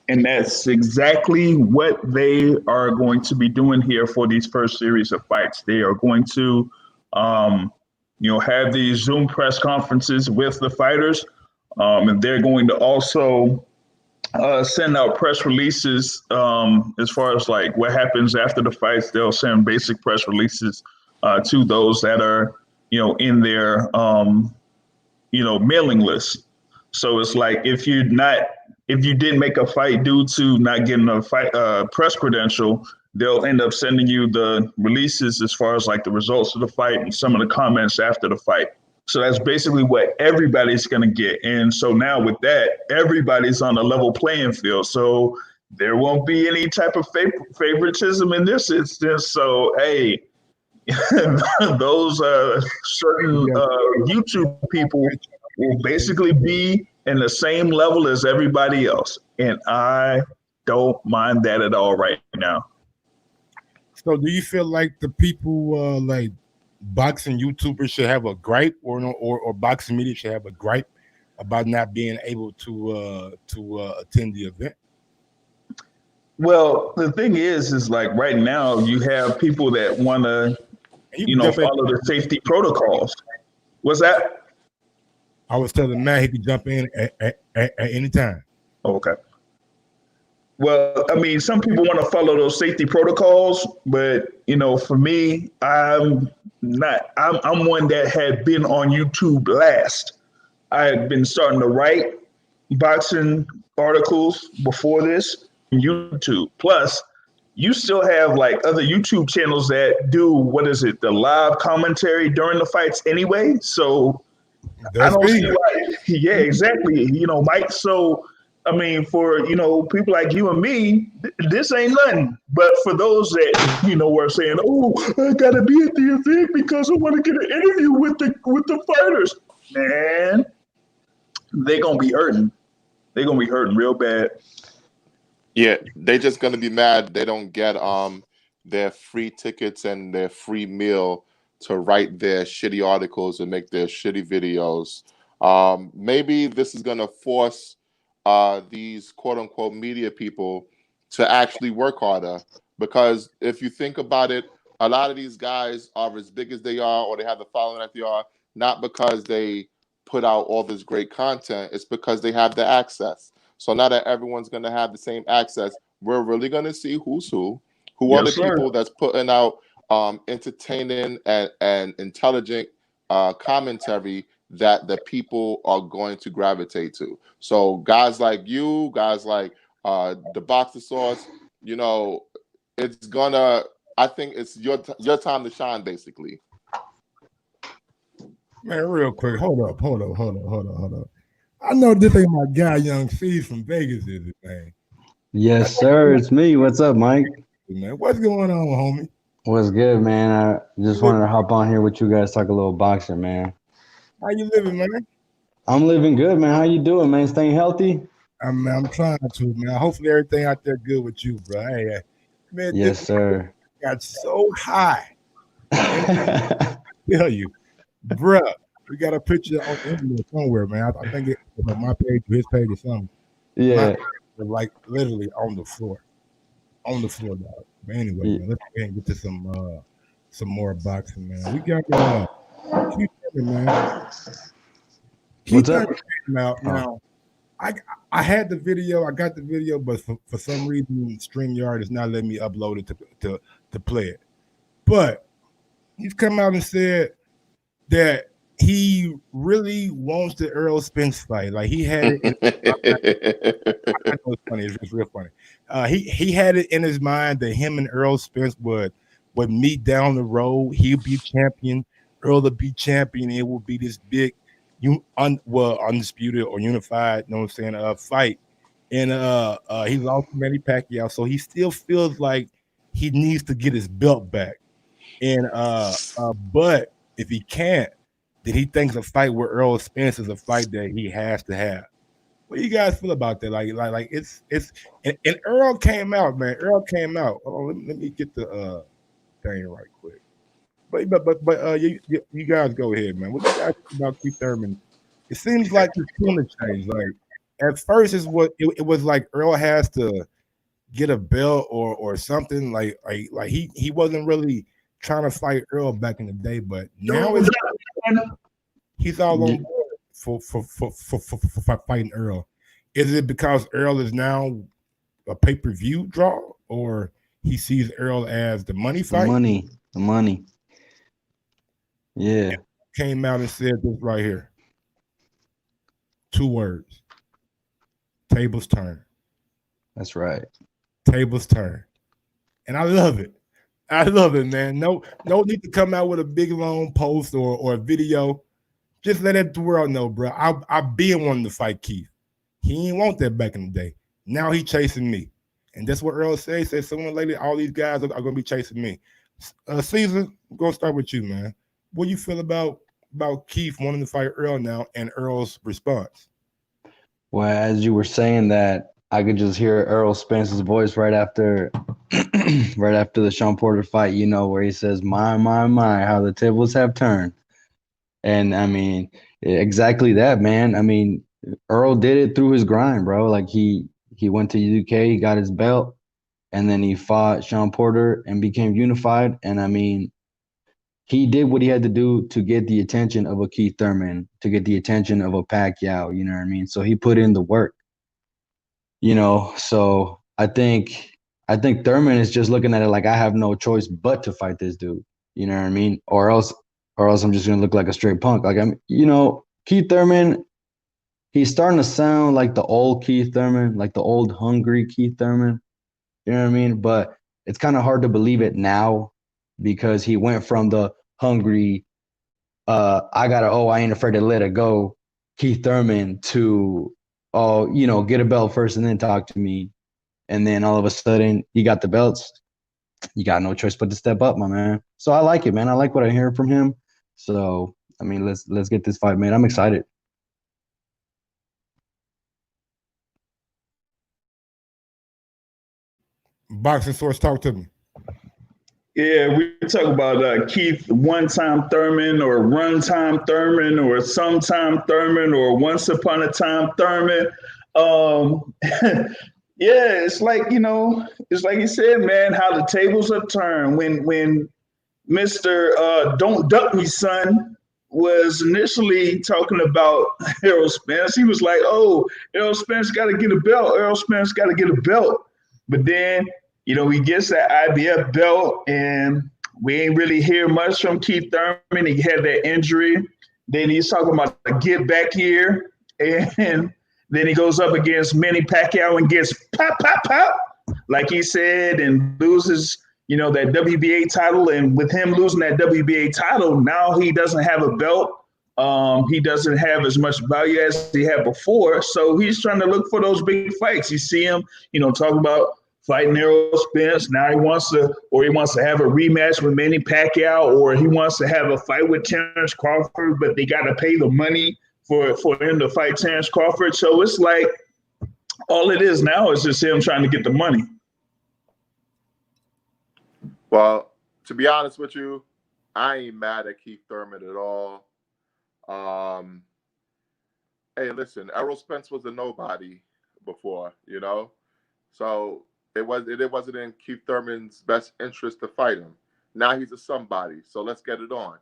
and that's exactly what they are going to be doing here for these first series of fights. They are going to, have these Zoom press conferences with the fighters, and they're going to also send out press releases as far as like what happens after the fights. They'll send basic press releases to those that are, in their, mailing list. So it's like if you didn't make a fight due to not getting a fight press credential, they'll end up sending you the releases as far as like the results of the fight and some of the comments after the fight. So that's basically what everybody's going to get. And so now with that, everybody's on a level playing field. So there won't be any type of favoritism in this instance. So, hey, those certain YouTube people will basically be in the same level as everybody else. And I don't mind that at all right now. So do you feel like the people like boxing YouTubers should have a gripe or boxing media should have a gripe about not being able to attend the event? Well, the thing is like right now you have people that want to, follow the safety protocols. What's that? I was telling Matt he could jump in at any time. Okay. Well, I mean, some people want to follow those safety protocols, but for me, I'm not. I'm one that had been on YouTube last. I had been starting to write boxing articles before this on YouTube. Plus, you still have like other YouTube channels that do the live commentary during the fights anyway. So I don't see why. Yeah, exactly. Mike. So I mean, for people like you and me, this ain't nothing. But for those that are saying, "Oh, I gotta be at the event because I want to get an interview with the fighters," man, they're gonna be hurting. They're gonna be hurting real bad. Yeah, they just gonna be mad they don't get their free tickets and their free meal to write their shitty articles and make their shitty videos. Maybe this is gonna force these quote unquote media people to actually work harder, because if you think about it, a lot of these guys are as big as they are, or they have the following that they are, not because they put out all this great content. It's because they have the access. So now that everyone's going to have the same access, we're really going to see who's who are the people that's putting out entertaining and intelligent commentary that the people are going to gravitate to. So guys like you, guys like the Boxer Sauce, it's gonna. I think it's your time to shine, basically. Man, real quick, hold up. I know this ain't my guy, Young C from Vegas, is it, man? Yes, sir. It's me. What's up, Mike? Man, what's going on, homie? What's good, man? I just wanted to hop on here with you guys, talk a little boxing, man. How you living, man? I'm living good, man. How you doing, man? Staying healthy? I'm trying to, man. Hopefully everything out there good with you, bro. Hey, man, this Yes, sir. got so high. And I tell you, bruh, we got a picture on the internet somewhere, man. I think it's on my page, his page, or something. Yeah. Like literally on the floor, dog. But anyway, Yeah. man, let's go ahead and get to some more boxing, man. We got Keith Thurman, man. Keith What's up? Thurman came out now. I had the video, I got the video, but for some reason, StreamYard is not letting me upload it to play it. But he's come out and said that he really wants the Errol Spence fight. Like he had it. I know it's funny. It's real funny. He had it in his mind that him and Errol Spence would meet down the road. He'll be champion. Earl would be champion. It will be this big, undisputed or unified. You know what I'm saying? Fight. And he lost to Manny Pacquiao, so he still feels like he needs to get his belt back. And but if he can't, then he thinks a fight with Errol Spence is a fight that he has to have. What do you guys feel about that? Like it's and Earl came out, man. Earl came out. Oh, let me get the thing right quick. But you guys go ahead, man. What do you guys think about Keith Thurman? It seems like his tune changed. Like at first, it was like Earl has to get a belt or something. Like he wasn't really trying to fight Earl back in the day, but now he's all on board for fighting Earl. Is it because Earl is now a pay-per-view draw, or he sees Earl as the money fight? The money. Yeah. Came out and said this right here. 2 words. Tables turn. That's right. Tables turn. And I love it. I love it, man. No need to come out with a big long post or a video. Just let the world know, bro. I've been wanting to fight Keith. He ain't want that back in the day. Now he chasing me. And that's what Earl said. He said, sooner or later, all these guys are going to be chasing me. Caesar, I'm going to start with you, man. What do you feel about Keith wanting to fight Earl now and Earl's response? Well, as you were saying that, I could just hear Errol Spence's voice right after the Sean Porter fight, where he says, my, how the tables have turned. And I mean, exactly that, man. I mean, Earl did it through his grind, bro. Like he went to the UK, he got his belt, and then he fought Sean Porter and became unified. And I mean, he did what he had to do to get the attention of a Keith Thurman, to get the attention of a Pacquiao, you know what I mean? So he put in the work, So I think Thurman is just looking at it like, I have no choice but to fight this dude, you know what I mean? Or else I'm just gonna look like a straight punk. Like Keith Thurman, he's starting to sound like the old Keith Thurman, like the old hungry Keith Thurman. You know what I mean? But it's kind of hard to believe it now because he went from the hungry, I ain't afraid to let it go, Keith Thurman to, get a belt first and then talk to me. And then all of a sudden you got the belts. You got no choice but to step up, my man. So I like it, man. I like what I hear from him. So, I mean, let's get this fight, man. I'm excited. Boxing Source, talk to me. Yeah, we talk about Keith one-time Thurman or run-time Thurman or sometime Thurman or once upon a time Thurman. Yeah, it's like you said, man, how the tables have turned when Mr. Don't Duck Me Son was initially talking about Errol Spence. He was like, oh, Errol Spence got to get a belt. Errol Spence got to get a belt. But then, he gets that IBF belt, and we ain't really hear much from Keith Thurman. He had that injury. Then he's talking about a get back here. And then he goes up against Manny Pacquiao and gets pop, pop, pop, like he said, and loses, that WBA title. And with him losing that WBA title, now he doesn't have a belt. He doesn't have as much value as he had before. So he's trying to look for those big fights. You see him, talking about fighting Errol Spence. Now he wants to have a rematch with Manny Pacquiao, or he wants to have a fight with Terrence Crawford, but they got to pay the money for him to fight Terrence Crawford. So it's like all it is now is just him trying to get the money. Well, to be honest with you, I ain't mad at Keith Thurman at all. Hey, listen, Errol Spence was a nobody before, you know? So it wasn't in Keith Thurman's best interest to fight him. Now he's a somebody, so let's get it on.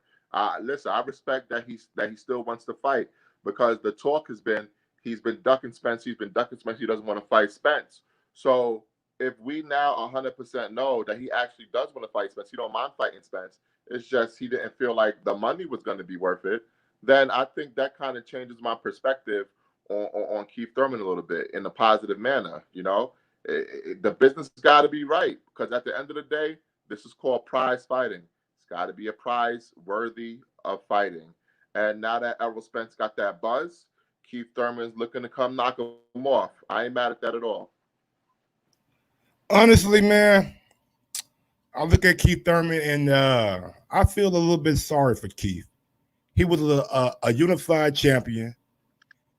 Listen, I respect that he still wants to fight, because the talk has been he's been ducking Spence, he doesn't want to fight Spence. So if we now 100% know that he actually does want to fight Spence, he don't mind fighting Spence, it's just he didn't feel like the money was going to be worth it, then I think that kind of changes my perspective on Keith Thurman a little bit in a positive manner. You know, the business has got to be right, because at the end of the day, this is called prize fighting. It's got to be a prize worthy of fighting. And now that Errol Spence got that buzz, Keith Thurman's looking to come knock him off. I ain't mad at that at all. Honestly, man, I look at Keith Thurman and I feel a little bit sorry for Keith. He was a unified champion.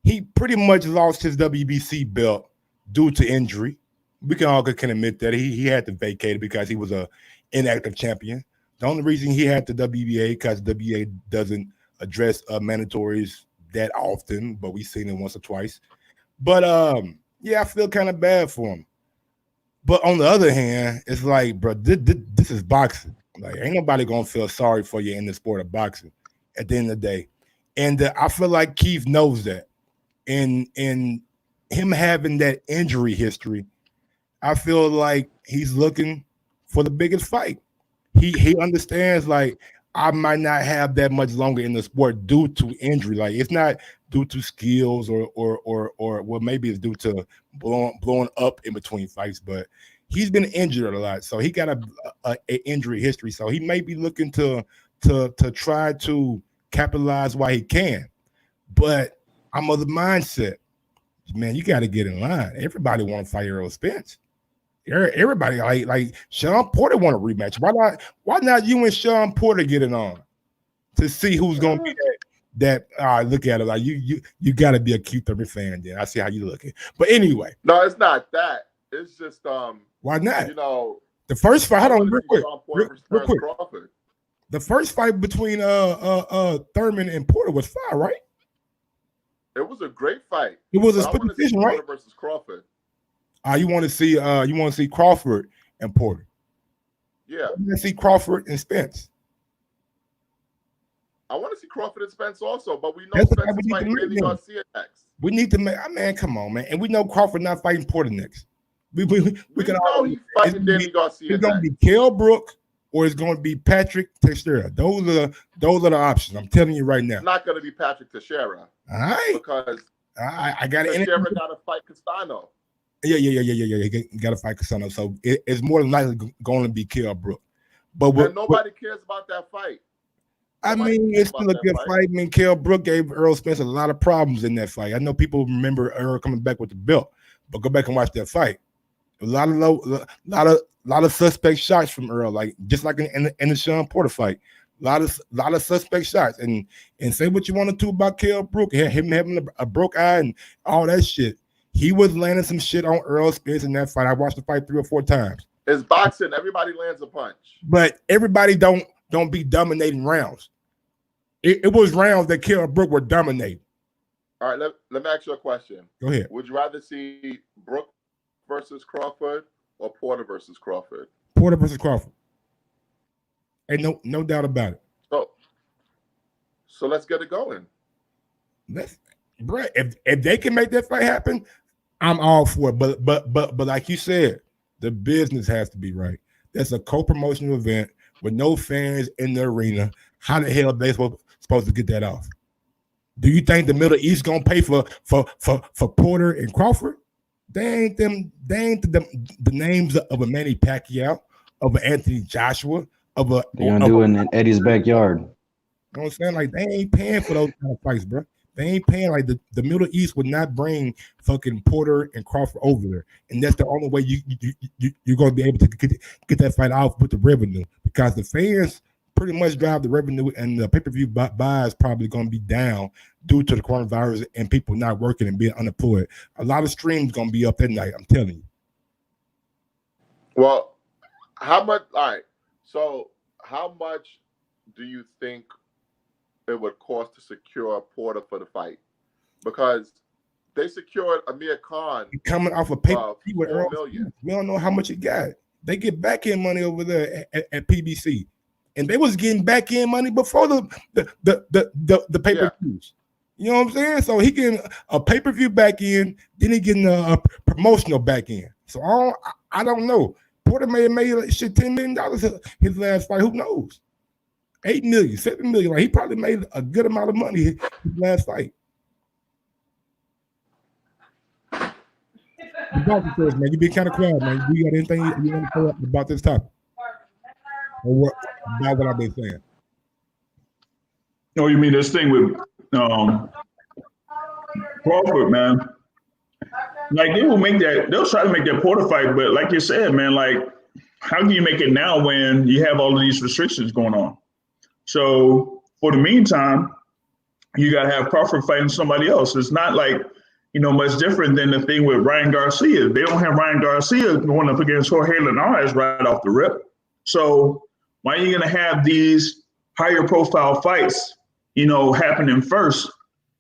He pretty much lost his WBC belt due to injury. We can admit that he had to vacate it because he was a inactive champion. The only reason he had the WBA because WBA doesn't address mandatories that often, but we've seen it once or twice. But yeah, I feel kind of bad for him. But on the other hand, it's like, bro, this is boxing. Like, ain't nobody gonna feel sorry for you in the sport of boxing at the end of the day. And I feel like Keith knows that. In him having that injury history, I feel like he's looking for the biggest fight. He understands, like, I might not have that much longer in the sport due to injury. Like, it's not due to skills or well, maybe it's due to blowing up in between fights, but he's been injured a lot. So he got a injury history. So he may be looking to try to capitalize while he can. But I'm of the mindset, man, you got to get in line. Everybody want to fight Errol Spence. Everybody, like Sean Porter want a rematch. Why not you and Sean Porter get it on to see who's gonna be that? Look at it, like you got to be a Keith Thurman fan. Then I see how you looking. But anyway, no, it's not that. It's just why not? You know, the first fight. Hold on, real quick. Crawford. The first fight between Thurman and Porter was fire, right? It was a great fight. It was a split decision, right? Porter versus Crawford. You want to see Crawford and Porter? Yeah. You want to see Crawford and Spence? I want to see Crawford and Spence also, but we know Spence is fighting Haney Garcia next. We need to make. Man, come on, man, and we know Crawford not fighting Porter next. We can know he's fighting Haney Garcia. It's going to be Kell Brook or it's going to be Patrick Teixeira. Those are the options. I'm telling you right now. It's not going to be Patrick Teixeira. All right. Because I got it. Teixeira got to fight Castano. Yeah. You got to fight Castano. So it's more than likely going to be Kell Brook. But nobody cares about that fight. I mean, it's still a good fight. I mean, Kell Brook gave Errol Spence a lot of problems in that fight. I know people remember Errol coming back with the belt, but go back and watch that fight. A lot of suspect shots from Errol, like just like in the Sean Porter fight. A lot of suspect shots, and say what you want to about Kell Brook, him having a broke eye and all that shit. He was landing some shit on Errol Spence in that fight. I watched the fight 3 or 4 times. It's boxing. Everybody lands a punch, but everybody don't be dominating rounds. It was rounds that Kell Brook were dominating. All right, let me ask you a question. Go ahead. Would you rather see Brook versus Crawford or Porter versus Crawford? Porter versus Crawford. Ain't no doubt about it. So let's get it going. Bro, if they can make that fight happen, I'm all for it. But like you said, the business has to be right. That's a co-promotional event with no fans in the arena. How the hell are they supposed to get that off? Do you think the Middle East gonna pay for Porter and Crawford? They ain't the names of a Manny Pacquiao, of an Anthony Joshua, of a. They're gonna do it in Eddie's backyard. You know what I'm saying? Like, they ain't paying for those kind of fights, bro. They ain't paying like the Middle East would not bring fucking Porter and Crawford over there, and that's the only way you're going to be able to get that fight out with the revenue, because the fans pretty much drive the revenue, and the pay-per-view buy is probably going to be down due to the coronavirus and people not working and being unemployed. A lot of streams going to be up that night, I'm telling you. Well, how much? All right. So, how much do you think it would cost to secure Porter for the fight? Because they secured Amir Khan coming off a pay-per-view with $4 Errol million. Spence. We don't know how much it got. They get back end money over there at PBC, and they was getting back end money before the pay-per-views. You know what I'm saying? So he getting a pay-per-view back end, then he getting a promotional back end. So I don't know. Porter may have made like shit $10 million his last fight. Who knows? 8 million, 7 million. Like, he probably made a good amount of money his last fight. First, man, you be kind of quiet, man. You got anything you want to say about this topic? Or what about what I've been saying? Oh, you mean this thing with Crawford, man? Like, they will make that, they'll try to make that Porter fight, but like you said, man, like, how can you make it now when you have all of these restrictions going on? So for the meantime, you got to have Crawford fighting somebody else. It's not like, much different than the thing with Ryan Garcia. They don't have Ryan Garcia going up against Jorge Linares right off the rip. So why are you going to have these higher profile fights, happening first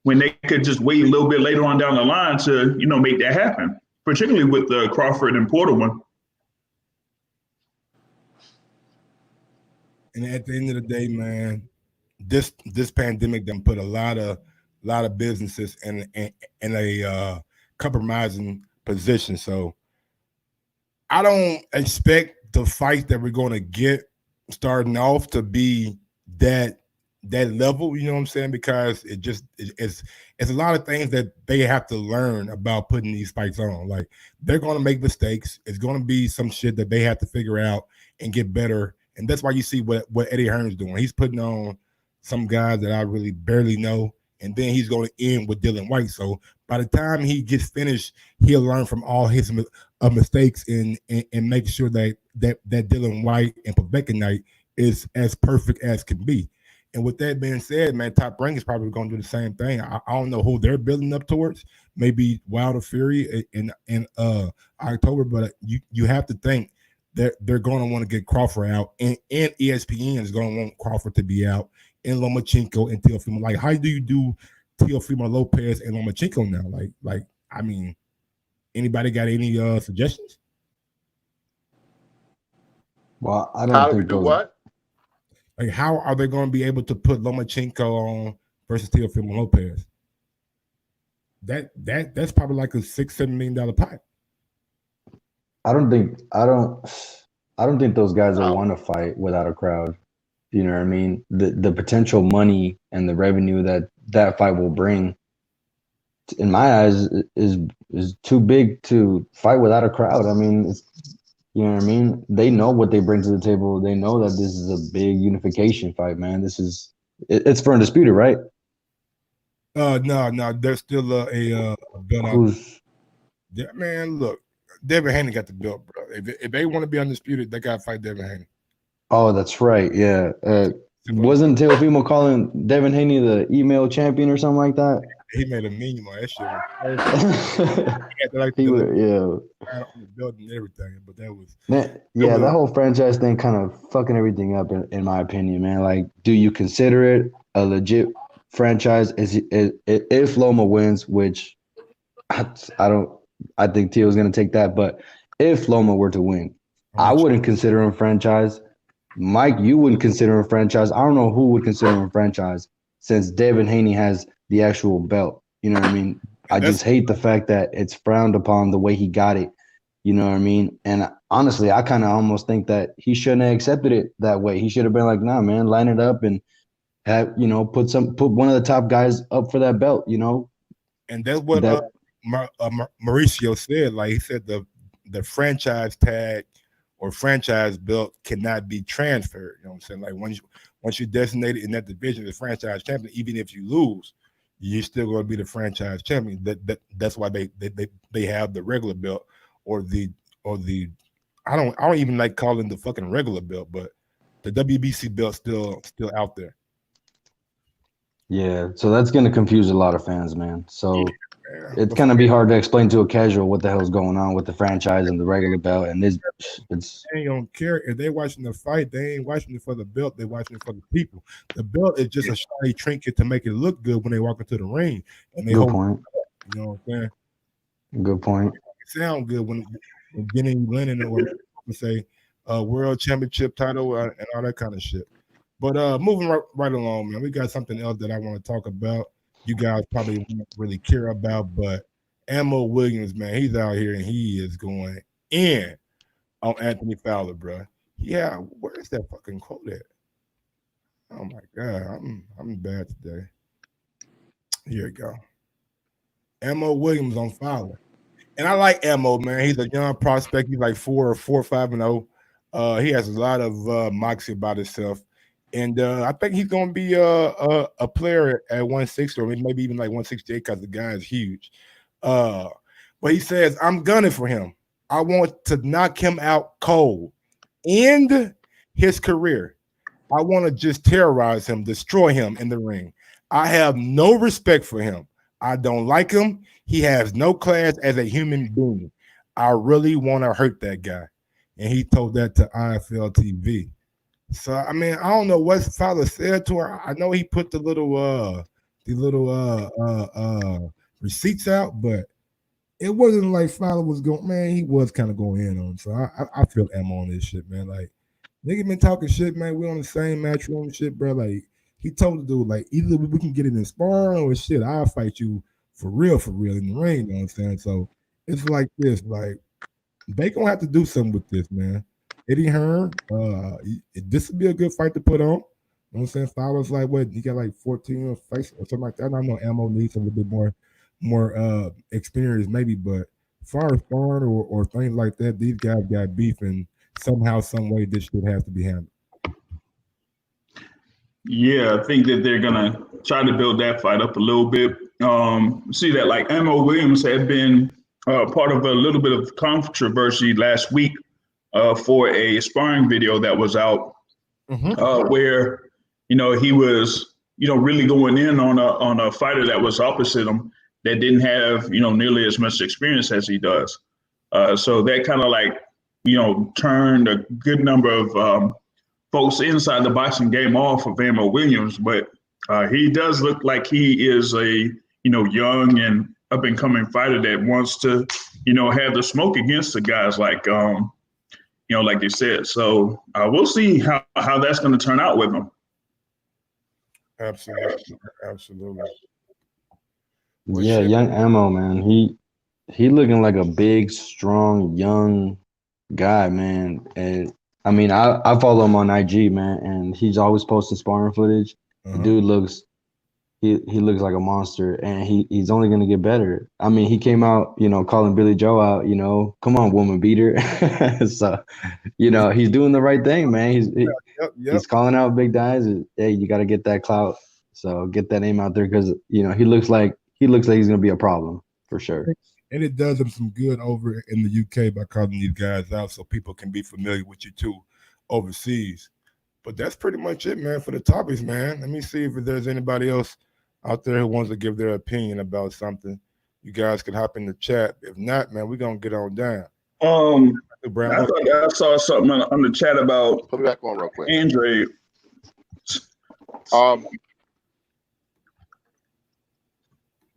when they could just wait a little bit later on down the line to, make that happen, particularly with the Crawford and Porter one. And at the end of the day, man, this pandemic done put a lot of businesses in a compromising position. So I don't expect the fight that we're going to get starting off to be that level, you know what I'm saying? Because it's a lot of things that they have to learn about putting these fights on. Like, they're going to make mistakes. It's going to be some shit that they have to figure out and get better. And that's why you see what Eddie Hearn's doing. He's putting on some guys that I really barely know, and then he's going to end with Dylan White. So by the time he gets finished, he'll learn from all his mistakes and make sure that Dylan White and Povetkin night is as perfect as can be. And with that being said, man, Top Rank is probably going to do the same thing. I don't know who they're building up towards. Maybe Wilder Fury in October, but you have to think that they're going to want to get Crawford out, and ESPN is going to want Crawford to be out, and Lomachenko and Teofimo. Like, how do you do Teofimo Lopez and Lomachenko now? Like, I mean, anybody got any suggestions? Well, I don't think those. What? Like, how are they going to be able to put Lomachenko on versus Teofimo Lopez? That's probably like a $6-7 million pot. I don't think those guys will want to fight without a crowd. You know what I mean? The potential money and the revenue that fight will bring, in my eyes, is too big to fight without a crowd. I mean, you know what I mean? They know what they bring to the table. They know that this is a big unification fight, man. It's for Undisputed, right? No, there's still a belt out. Yeah, man, look, Devin Haney got the belt, bro. If they want to be Undisputed, they got to fight Devin Haney. Oh, that's right. Yeah. Wasn't Teofimo calling Devin Haney the email champion or something like that? He made a meme on that shit. On the building and everything, but that was that whole franchise thing kind of fucking everything up in my opinion, man. Like, do you consider it a legit franchise? If Loma wins, which I think Teo's gonna take that, but if Loma were to win, I wouldn't consider him franchise. Mike, you wouldn't consider him franchise. I don't know who would consider him franchise since Devin Haney has the actual belt. You know what I mean? I just hate the fact that it's frowned upon the way he got it. You know what I mean? And honestly, I kind of almost think that he shouldn't have accepted it that way. He should have been like, nah, man, line it up and have, put one of the top guys up for that belt, And that's what Mauricio said. Like, he said the franchise tag or franchise belt cannot be transferred. You know what I'm saying? Like, once you're designated in that division as franchise champion, even if you lose, you're still going to be the franchise champion. That's why they have the regular belt or the I don't even like calling the fucking regular belt, but the WBC belt still out there. Yeah, so that's going to confuse a lot of fans, man. So Yeah. it's going to be hard to explain to a casual what the hell's going on with the franchise and the regular belt. And it's They don't care if they watching the fight. They ain't watching it for the belt. They watching it for the people. The belt is just a shiny trinket to make it look good when they walk into the ring. And they good hold point. it, you know what I'm saying? Good point. It sound good when getting Lennon or say world championship title and all that kind of shit. But moving right along, man, we got something else that I want to talk about. You guys probably won't really care about, but Ammo Williams, man, he's out here and he is going in on Anthony Fowler, bro. Yeah, where's that fucking quote at? Oh my god, I'm bad today. Here we go. Ammo Williams on Fowler. And I like Ammo, man. He's a young prospect. He's like 4 or 5-0. He has a lot of moxie about himself. And I think he's going to be a player at 160 or maybe even like 168 because the guy is huge. But he says, I'm gunning for him. I want to knock him out cold. End his career. I want to just terrorize him, destroy him in the ring. I have no respect for him. I don't like him. He has no class as a human being. I really want to hurt that guy. And he told that to IFL TV. So I mean, I don't know what Fowler said to her. I know he put the little receipts out, but it wasn't like Fowler was going. Man, he was kind of going in on him. So I feel ammo on this shit, man. Like nigga been talking shit, man. We on the same match room shit, bro. Like he told the dude, like either we can get it in sparring or shit. I'll fight you for real in the ring. You know what I'm saying? So it's like this, like they gonna have to do something with this, man. Eddie Hearn, this would be a good fight to put on. You know what I'm saying? Fowler's like what he got like 14 fights or something like that. I know Ammo needs a little bit more experience, maybe, but as far as sparring or things like that, these guys got beef and somehow, some way this shit has to be handled. Yeah, I think that they're gonna try to build that fight up a little bit. See that like Ammo Williams had been part of a little bit of controversy last week for a sparring video that was out, where he was really going in on a fighter that was opposite him that didn't have nearly as much experience as he does. So that kind of like turned a good number of folks inside the boxing game off of Ammo Williams, but he does look like he is a young and up and coming fighter that wants to have the smoke against the guys like like they said. So we'll see how that's going to turn out with him. Absolutely. Yeah, young Ammo, man. He looking like a big, strong, young guy, man. And I mean, I follow him on IG, man, and he's always posting sparring footage. The dude looks he looks like a monster, and he's only gonna get better. I mean, he came out, calling Billy Joe out, come on, woman beater. So, he's doing the right thing, man. He's calling out big guys. Hey, you got to get that clout. So get that name out there because he looks like he's gonna be a problem for sure. And it does them some good over in the UK by calling these guys out so people can be familiar with you too overseas. But that's pretty much it, man, for the topics, man. Let me see if there's anybody else out there who wants to give their opinion about something. You guys can hop in the chat. If not, man, we're going to get on down. I thought I saw something on the chat about put it back on real quick. Andre.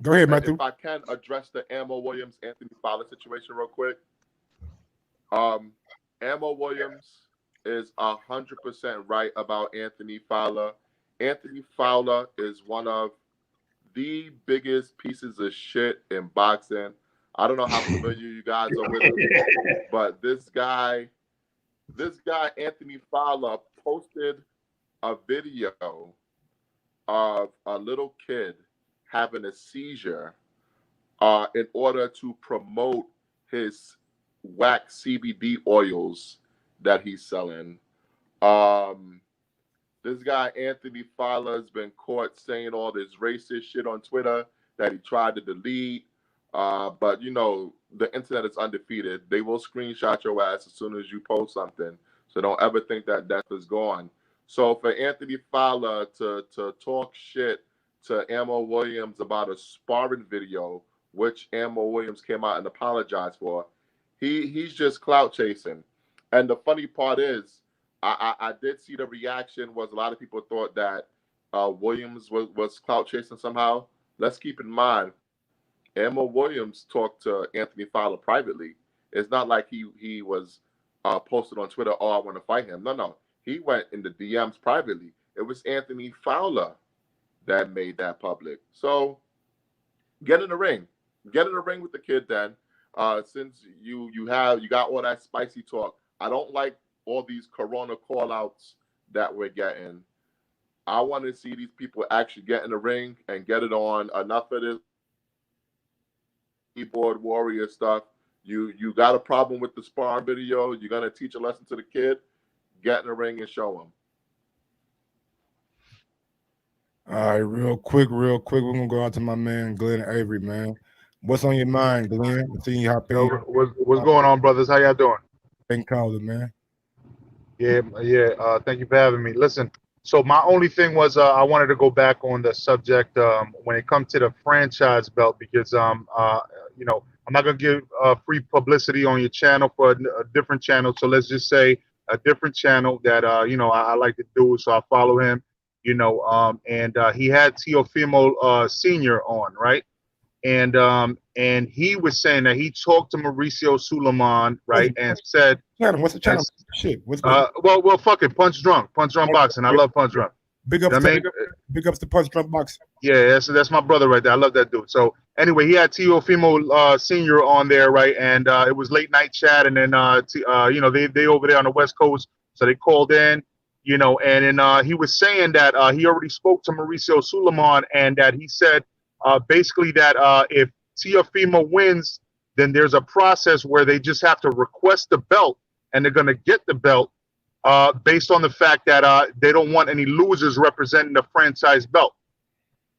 Go ahead, Matthew. If I can address the Ammo Williams Anthony Fowler situation real quick. Ammo Williams is 100% right about Anthony Fowler. Anthony Fowler is one of the biggest pieces of shit in boxing. I don't know how familiar you guys are with him, but this guy, Anthony Fowler, posted a video of a little kid having a seizure in order to promote his wax CBD oils that he's selling. This guy, Anthony Fowler, has been caught saying all this racist shit on Twitter that he tried to delete. But, you know, the internet is undefeated. They will screenshot your ass as soon as you post something. So don't ever think that death is gone. So for Anthony Fowler to talk shit to Ammo Williams about a sparring video, which Ammo Williams came out and apologized for, he's just clout chasing. And the funny part is, I did see the reaction was a lot of people thought that Williams was clout chasing somehow. Let's keep in mind, Ammo Williams talked to Anthony Fowler privately. It's not like he was posted on Twitter, oh, I want to fight him. No. He went in the DMs privately. It was Anthony Fowler that made that public. So get in the ring. Get in the ring with the kid then. Since you got all that spicy talk. I don't like all these Corona call-outs that we're getting. I want to see these people actually get in the ring and get it on. Enough of this keyboard warrior stuff. You got a problem with the sparring video. You're going to teach a lesson to the kid. Get in the ring and show him. All right, real quick, we're gonna go out to my man Glenn Avery, man. What's on your mind, Glenn? Seeing you hop in. What's going on, brothers? How y'all doing? Thank you, man. Yeah. Thank you for having me. Listen, so my only thing was I wanted to go back on the subject when it comes to the franchise belt because you know, I'm not gonna give free publicity on your channel for a different channel. So let's just say a different channel that you know I like to do. So I follow him. You know, and he had Teofimo Sr. on, right? And he was saying that he talked to Mauricio Suleiman, right, and said, "What's the channel? Shit, what's well, fuck it, Punch Drunk Boxing. I love Punch Drunk. Big ups to Punch Drunk Boxing. Yeah, that's my brother right there. I love that dude. So anyway, he had Teofimo Sr. on there, right, and it was late night chat, and then you know they over there on the West Coast, so they called in. You know, and then he was saying that he already spoke to Mauricio Suleiman and that he said basically that if Teofimo wins, then there's a process where they just have to request the belt and they're going to get the belt based on the fact that they don't want any losers representing the franchise belt.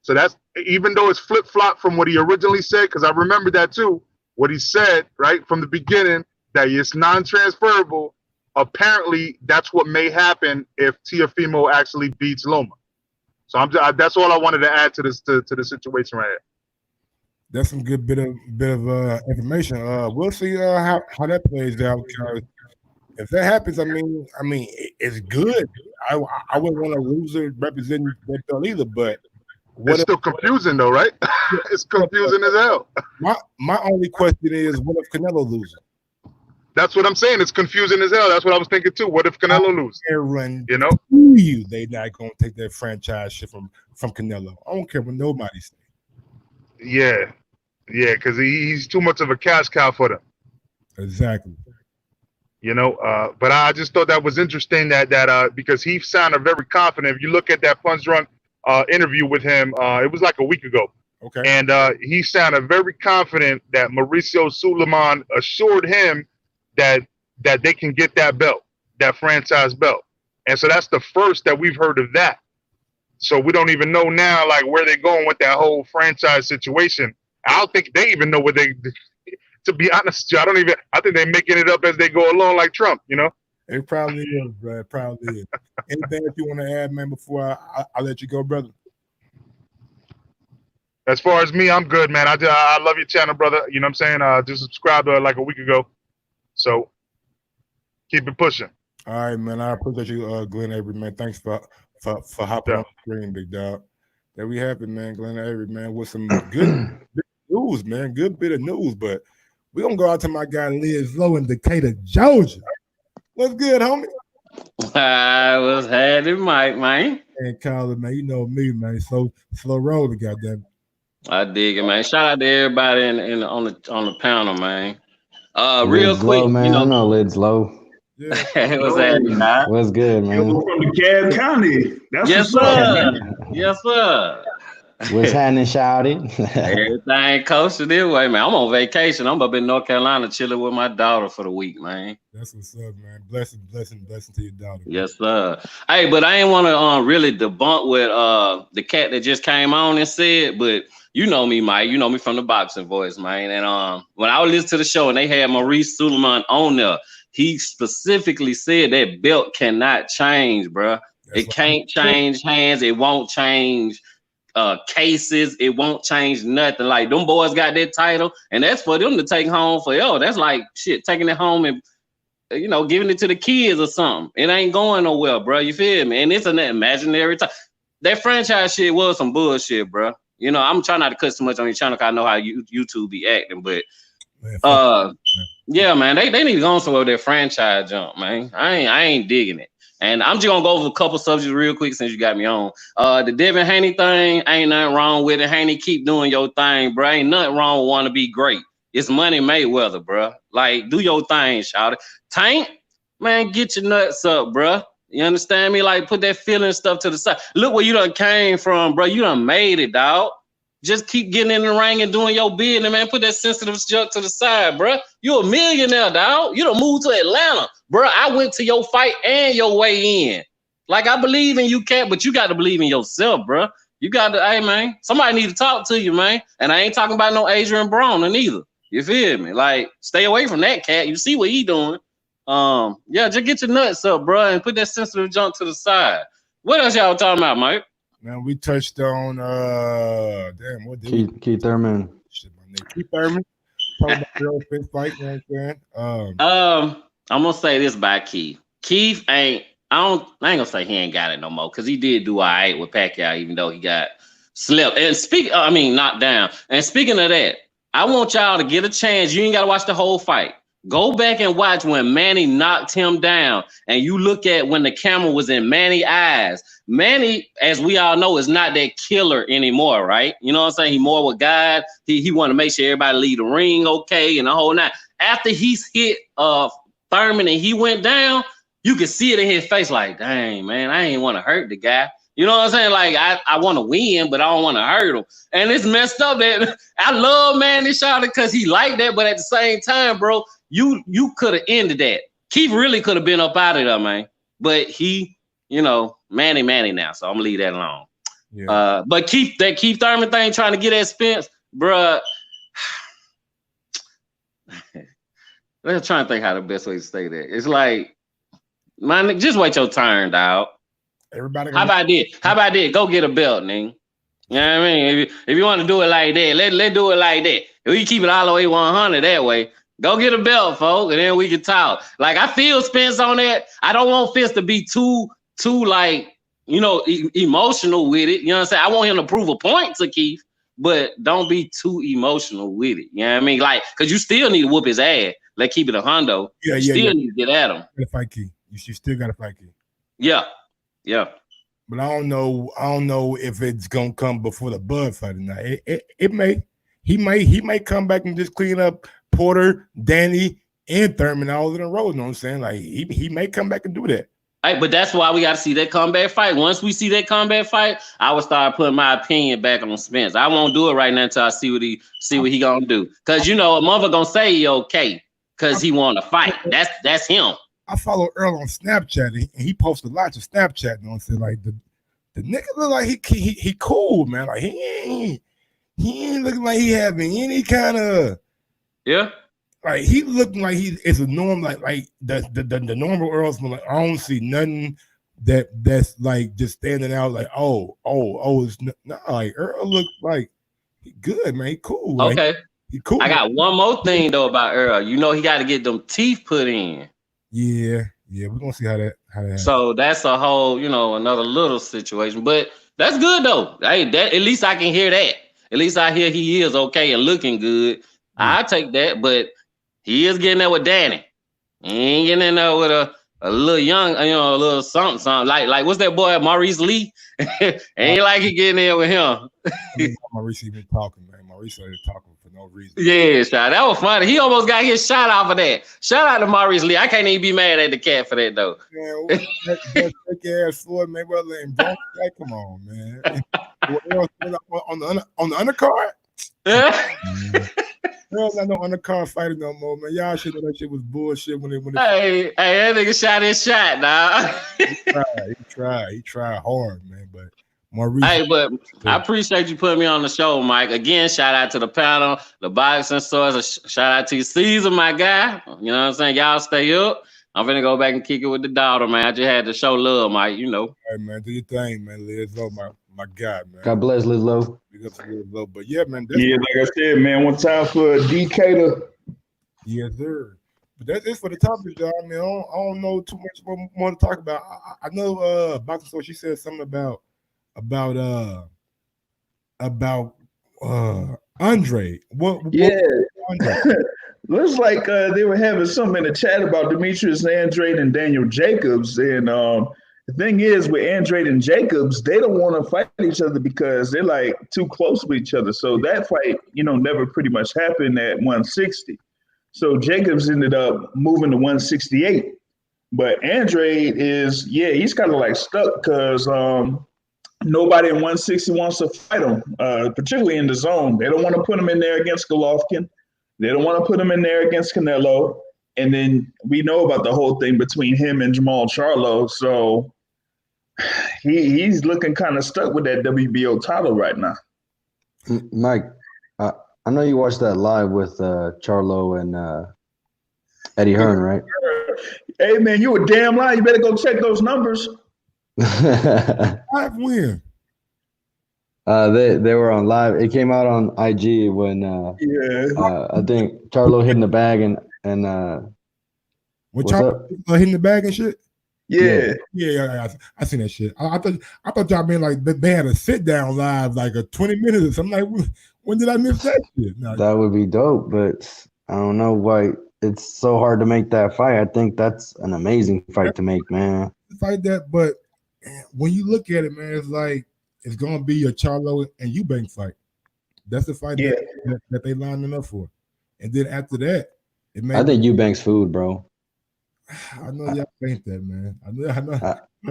So that's, even though it's flip-flop from what he originally said, because I remember that too, what he said right from the beginning, that it's non-transferable. Apparently, that's what may happen if Teofimo actually beats Loma. So that's all I wanted to add to this to the situation right here. That's some good bit of information. We'll see how that plays out. Because if that happens, I mean, it's good. I wouldn't want a loser representing that belt either. But it's still confusing though, right? It's confusing as hell. My only question is, what if Canelo loses? That's what I'm saying. It's confusing as hell. That's what I was thinking too. What if Canelo loses? You know, they not gonna take that franchise shit from Canelo. I don't care what nobody says. Yeah, because he's too much of a cash cow for them. Exactly. You know, but I just thought that was interesting that because he sounded very confident. If you look at that Punch Drunk interview with him, it was like a week ago. Okay. And he sounded very confident that Mauricio Suleiman assured him that they can get that belt, that franchise belt. And so that's the first that we've heard of that. So we don't even know now, like, where they're going with that whole franchise situation. I don't think they even know what they, to be honest, I think they're making it up as they go along like Trump, you know? It probably is, bro. It probably is. Anything that you want to add, man, before I let you go, brother? As far as me, I'm good, man. I love your channel, brother. You know what I'm saying? Just subscribed like a week ago. So keep it pushing. All right, man. I appreciate you, Glenn Avery, man. Thanks for hopping on the screen, big dog. There we have it, man. Glenn Avery, man, with some good news, man. Good bit of news, but we're going to go out to my guy Liz Lowe in Decatur, Georgia. What's good, homie? I was having Mike, man. And Colin, man, you know me, man. Slow rolling, goddamn. I dig it, man. Shout out to everybody on the panel, man. Real Lid's quick, low, man. you know, I know Lid's low. Yeah. What's happening, man? What's good, man? From the Cab County. That's Yes, what's up, sir. man. Yes, sir. What's happening, shouty? Everything kosher this way, man. I'm on vacation. I'm up in North Carolina chilling with my daughter for the week, man. That's what's up, man. Blessing to your daughter. Yes, sir. Hey, but I ain't want to really debunk what the cat that just came on and said, but you know me, Mike. You know me from the boxing voice, man. And when I was listening to the show and they had Maurice Suleiman on there, he specifically said that belt cannot change, bro. It can't change hands. It won't change cases. It won't change nothing. Like them boys got that title, and that's for them to take home forever. That's like shit, taking it home and giving it to the kids or something. It ain't going nowhere, bro. You feel me? And it's an imaginary time. That franchise shit was some bullshit, bro. I'm trying not to cut too much on your channel because I know how YouTube be acting, but yeah, man, they need to go on somewhere with their franchise jump, man. I ain't digging it. And I'm just gonna go over a couple subjects real quick since you got me on. The Devin Haney thing, ain't nothing wrong with it. Haney, keep doing your thing, bro. Ain't nothing wrong with wanting to be great. It's money Mayweather, bro. Like, do your thing, shout it. Tank, man, get your nuts up, bro. You understand me? Like, put that feeling stuff to the side. Look where you done came from, bro. You done made it, dog. Just keep getting in the ring and doing your business, man. Put that sensitive junk to the side, bro. You a millionaire, dog. You done moved to Atlanta, bro. I went to your fight and your way in. Like, I believe in you, Cat, but you got to believe in yourself, bro. You got to, hey, man, somebody need to talk to you, man. And I ain't talking about no Adrian Broner neither. You feel me? Like, stay away from that cat. You see what he doing. Yeah, just get your nuts up, bro, and put that sensitive junk to the side. What else y'all talking about, Mike? Man, we touched on what did Keith Thurman. Shit, my name. Keith Thurman. Talking about the Errol Spence fight, you know what I'm saying? I'm gonna say this about Keith. Keith I ain't gonna say he ain't got it no more, because he did do all right with Pacquiao, even though he got slept. And knocked down. And speaking of that, I want y'all to get a chance. You ain't gotta watch the whole fight. Go back and watch when Manny knocked him down, and you look at when the camera was in Manny's eyes. Manny, as we all know, is not that killer anymore, right? You know what I'm saying? He more with God. He want to make sure everybody leave the ring okay and the whole night. After he's hit Thurman and he went down, you could see it in his face like, dang, man, I ain't want to hurt the guy. You know what I'm saying? Like, I want to win, but I don't want to hurt him. And it's messed up that I love Manny Shot because he like that, but at the same time, bro, you could have ended that. Keith really could have been up out of there, man. But he, Manny now. So I'm gonna leave that alone. Yeah. But Keith Thurman thing trying to get at Spence, bruh. I'm trying to think how the best way to say that. It's like, man, just wait your turn, dog. Everybody. How about this? Go get a belt, nigga. You know what I mean? If you want to do it like that, let's do it like that. If we keep it all the way 100 that way, go get a belt, folks, and then we can talk. Like, I feel Spence on that. I don't want Spence to be too like, emotional with it. You know what I'm saying? I want him to prove a point to Keith, but don't be too emotional with it. You know what I mean? Like, because you still need to whoop his ass. Let's keep it a hundo. You still need to get at him. Fight Keith. You still got to fight Keith. Yeah. But I don't know if it's gonna come before the Bud fight or not. It may. He may come back and just clean up Porter, Danny, and Thurman all in a row. You know what I'm saying? Like, he may come back and do that. Hey, but that's why we got to see that comeback fight. Once we see that comeback fight, I will start putting my opinion back on Spence. I won't do it right now until I see what he gonna do. Cause a mother gonna say he okay because he want to fight. That's him. I follow Earl on Snapchat, and he posted lots of Snapchat. You know what I'm saying? Like, the nigga look like he cool, man. Like, he ain't looking like he having any kind of like, he looking like he is a norm, like the normal Earl's. Like, I don't see nothing that's like just standing out like oh it's not like Earl look like he good, man. He cool. Okay, like, he cool. I got one more thing though about Earl. He got to get them teeth put in. Yeah, we're gonna see how that happens. So that's a whole, another little situation. But that's good though. Hey, that at least I can hear that. At least I hear he is okay and looking good. I take that, but he is getting there with Danny. He ain't getting in there with a little young, a little something. Like what's that boy, Maurice Lee? Ain't like he getting there with him. Maurice even talking, man. Maurice started talking for no reason. Yeah, shot. That was funny. He almost got his shot off of that. Shout out to Maurice Lee. I can't even be mad at the cat for that though. Man, that thick ass Floyd Mayweather and Bronx, like, come on, man. on the undercard? There's not no undercard fighting no more, man. Y'all should know that shit was bullshit when it. Hey, that nigga shot his shot, nah. He tried hard, man. But Maurice. Hey, but I appreciate you putting me on the show, Mike. Again, shout out to the panel, the boxing stores. Shout out to Caesar, my guy. You know what I'm saying? Y'all stay up. I'm gonna go back and kick it with the daughter, man. I just had to show love, Mike. You know. Hey, man, do your thing, man. Liz Low, my guy, man. God bless Liz Low. Big up to Liz Low. But yeah, man. Yeah, like I said, man, one time for DK to. Yes, sir. But that's it for the topic, y'all. I mean, I don't know too much more to talk about. I know boxing store. She said something about Andre. What Andre? Looks like they were having something in the chat about Demetrius Andrade and Daniel Jacobs. And the thing is, with Andrade and Jacobs, they don't want to fight each other because they're like too close with each other. So that fight, never pretty much happened at 160. So Jacobs ended up moving to 168. But Andrade is, he's kind of like stuck because nobody in 160 wants to fight him, particularly in the zone. They don't want to put him in there against Golovkin. They don't want to put him in there against Canelo. And then we know about the whole thing between him and Jamal Charlo. So he's looking kind of stuck with that WBO title right now. Mike, I know you watched that live with Charlo and Eddie Hearn, right? Hey, man, you a damn lie. You better go check those numbers. Live win. They were on live. It came out on IG when I think Charlo hit in the bag and when Charlo hitting the bag and shit. Yeah. I seen that shit. I thought y'all been like they had a sit down live like a 20 minutes or something. Like, when did I miss that shit? No. That would be dope, but I don't know why it's so hard to make that fight. I think that's an amazing fight to make, man. Fight that, but when you look at it, man, it's like it's gonna be a Charlo and Eubank fight. That's the fight that they lining up for. And then after that, I think Eubank's food, bro. I know y'all think that, man. I know.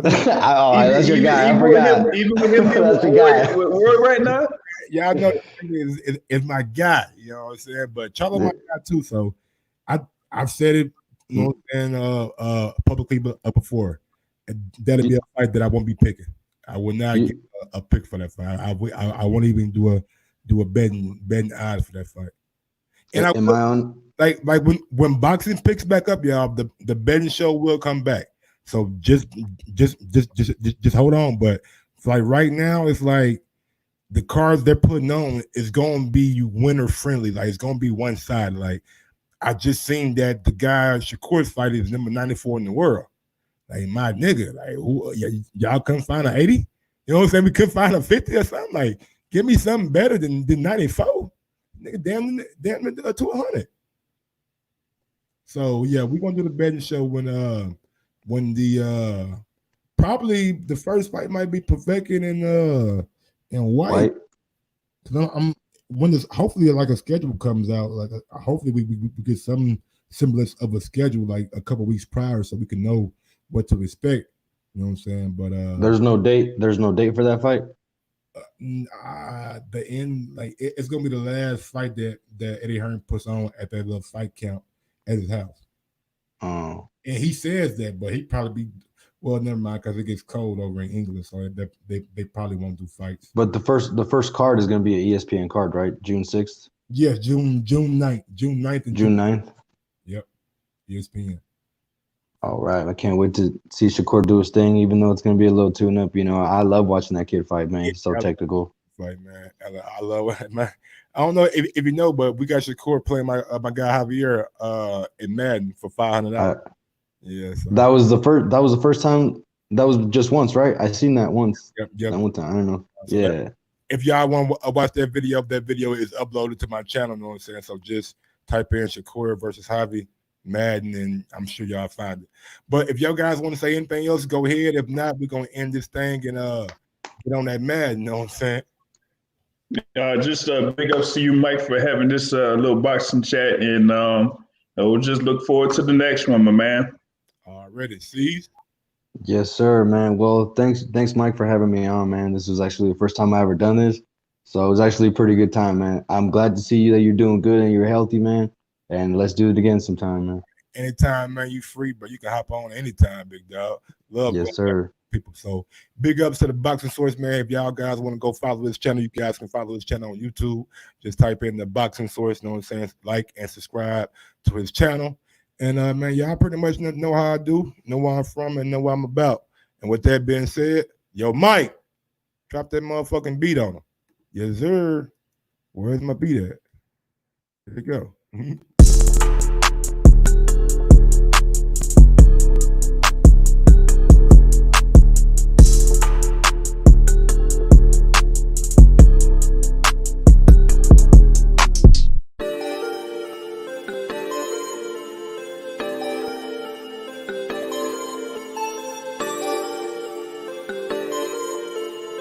That's your guy. I forgot. Even with him, that's your guy. With right now, y'all know is my guy. You know what I'm saying? But Charlo my guy too. So I've said it, publicly publicly before. That'll be a fight that I won't be picking. I will not get a pick for that fight. I won't even do a betting odds for that fight. And am I on? Like when boxing picks back up, y'all, the betting show will come back. So just hold on. But it's like right now, it's like the cards they're putting on is going to be winner friendly. Like it's going to be one side. Like I just seen that the guy Shakur's fight is number 94 in the world. Like my nigga, like y'all couldn't find an 80? You know what I'm saying? We couldn't find a 50 or something. Like give me something better than 94. Nigga, damn to 100. So yeah, we're gonna do the betting show when the probably the first fight might be Povetkin and White. When this hopefully like a schedule comes out, like hopefully we get some semblance of a schedule like a couple weeks prior, so we can know what to expect. You know what I'm saying? But there's no date. There's no date for that fight. The end, like it's gonna be the last fight that Eddie Hearn puts on at that little fight count at his house. Oh. And he says that, but he probably never mind because it gets cold over in England, so they probably won't do fights. But the first card is gonna be an ESPN card, right? June 6th. Yes, June 9th, June 9th, and June 9th. Yep, ESPN. All right, I can't wait to see Shakur do his thing, even though it's gonna be a little tune-up. I love watching that kid fight, man. He's so technical. Fight, man. I love it, man. I don't know if you know, but we got Shakur playing my guy Javier in Madden for $500. Yeah, so. That was the first time. That was just once, right? I seen that once. Yep. That one time. I don't know. So yeah. If y'all want to watch that video is uploaded to my channel. You know what I'm saying? So just type in Shakur versus Javi Madden, and I'm sure y'all find it. But if y'all guys want to say anything else, go ahead. If not, we're gonna end this thing and get on that Madden. You know what I'm saying? Just big ups to you, Mike, for having this little boxing chat, and we'll just look forward to the next one, my man. Already, see? Yes, sir, man. Well, thanks, Mike, for having me on, man. This was actually the first time I ever done this, so it was actually a pretty good time, man. I'm glad to see you that you're doing good and you're healthy, man. And let's do it again sometime, man. Anytime, man, you free, but you can hop on anytime, big dog. Love Yes, sir. people. So big ups to the Boxing Source, man. If y'all guys want to go follow his channel, you guys can follow his channel on YouTube. Just type in the Boxing Source, you know what I'm saying? Like and subscribe to his channel. And man, y'all pretty much know how I do, know where I'm from, and know what I'm about. And with that being said, yo, Mike, drop that motherfucking beat on him. Yes, sir. Where's my beat at? There you go.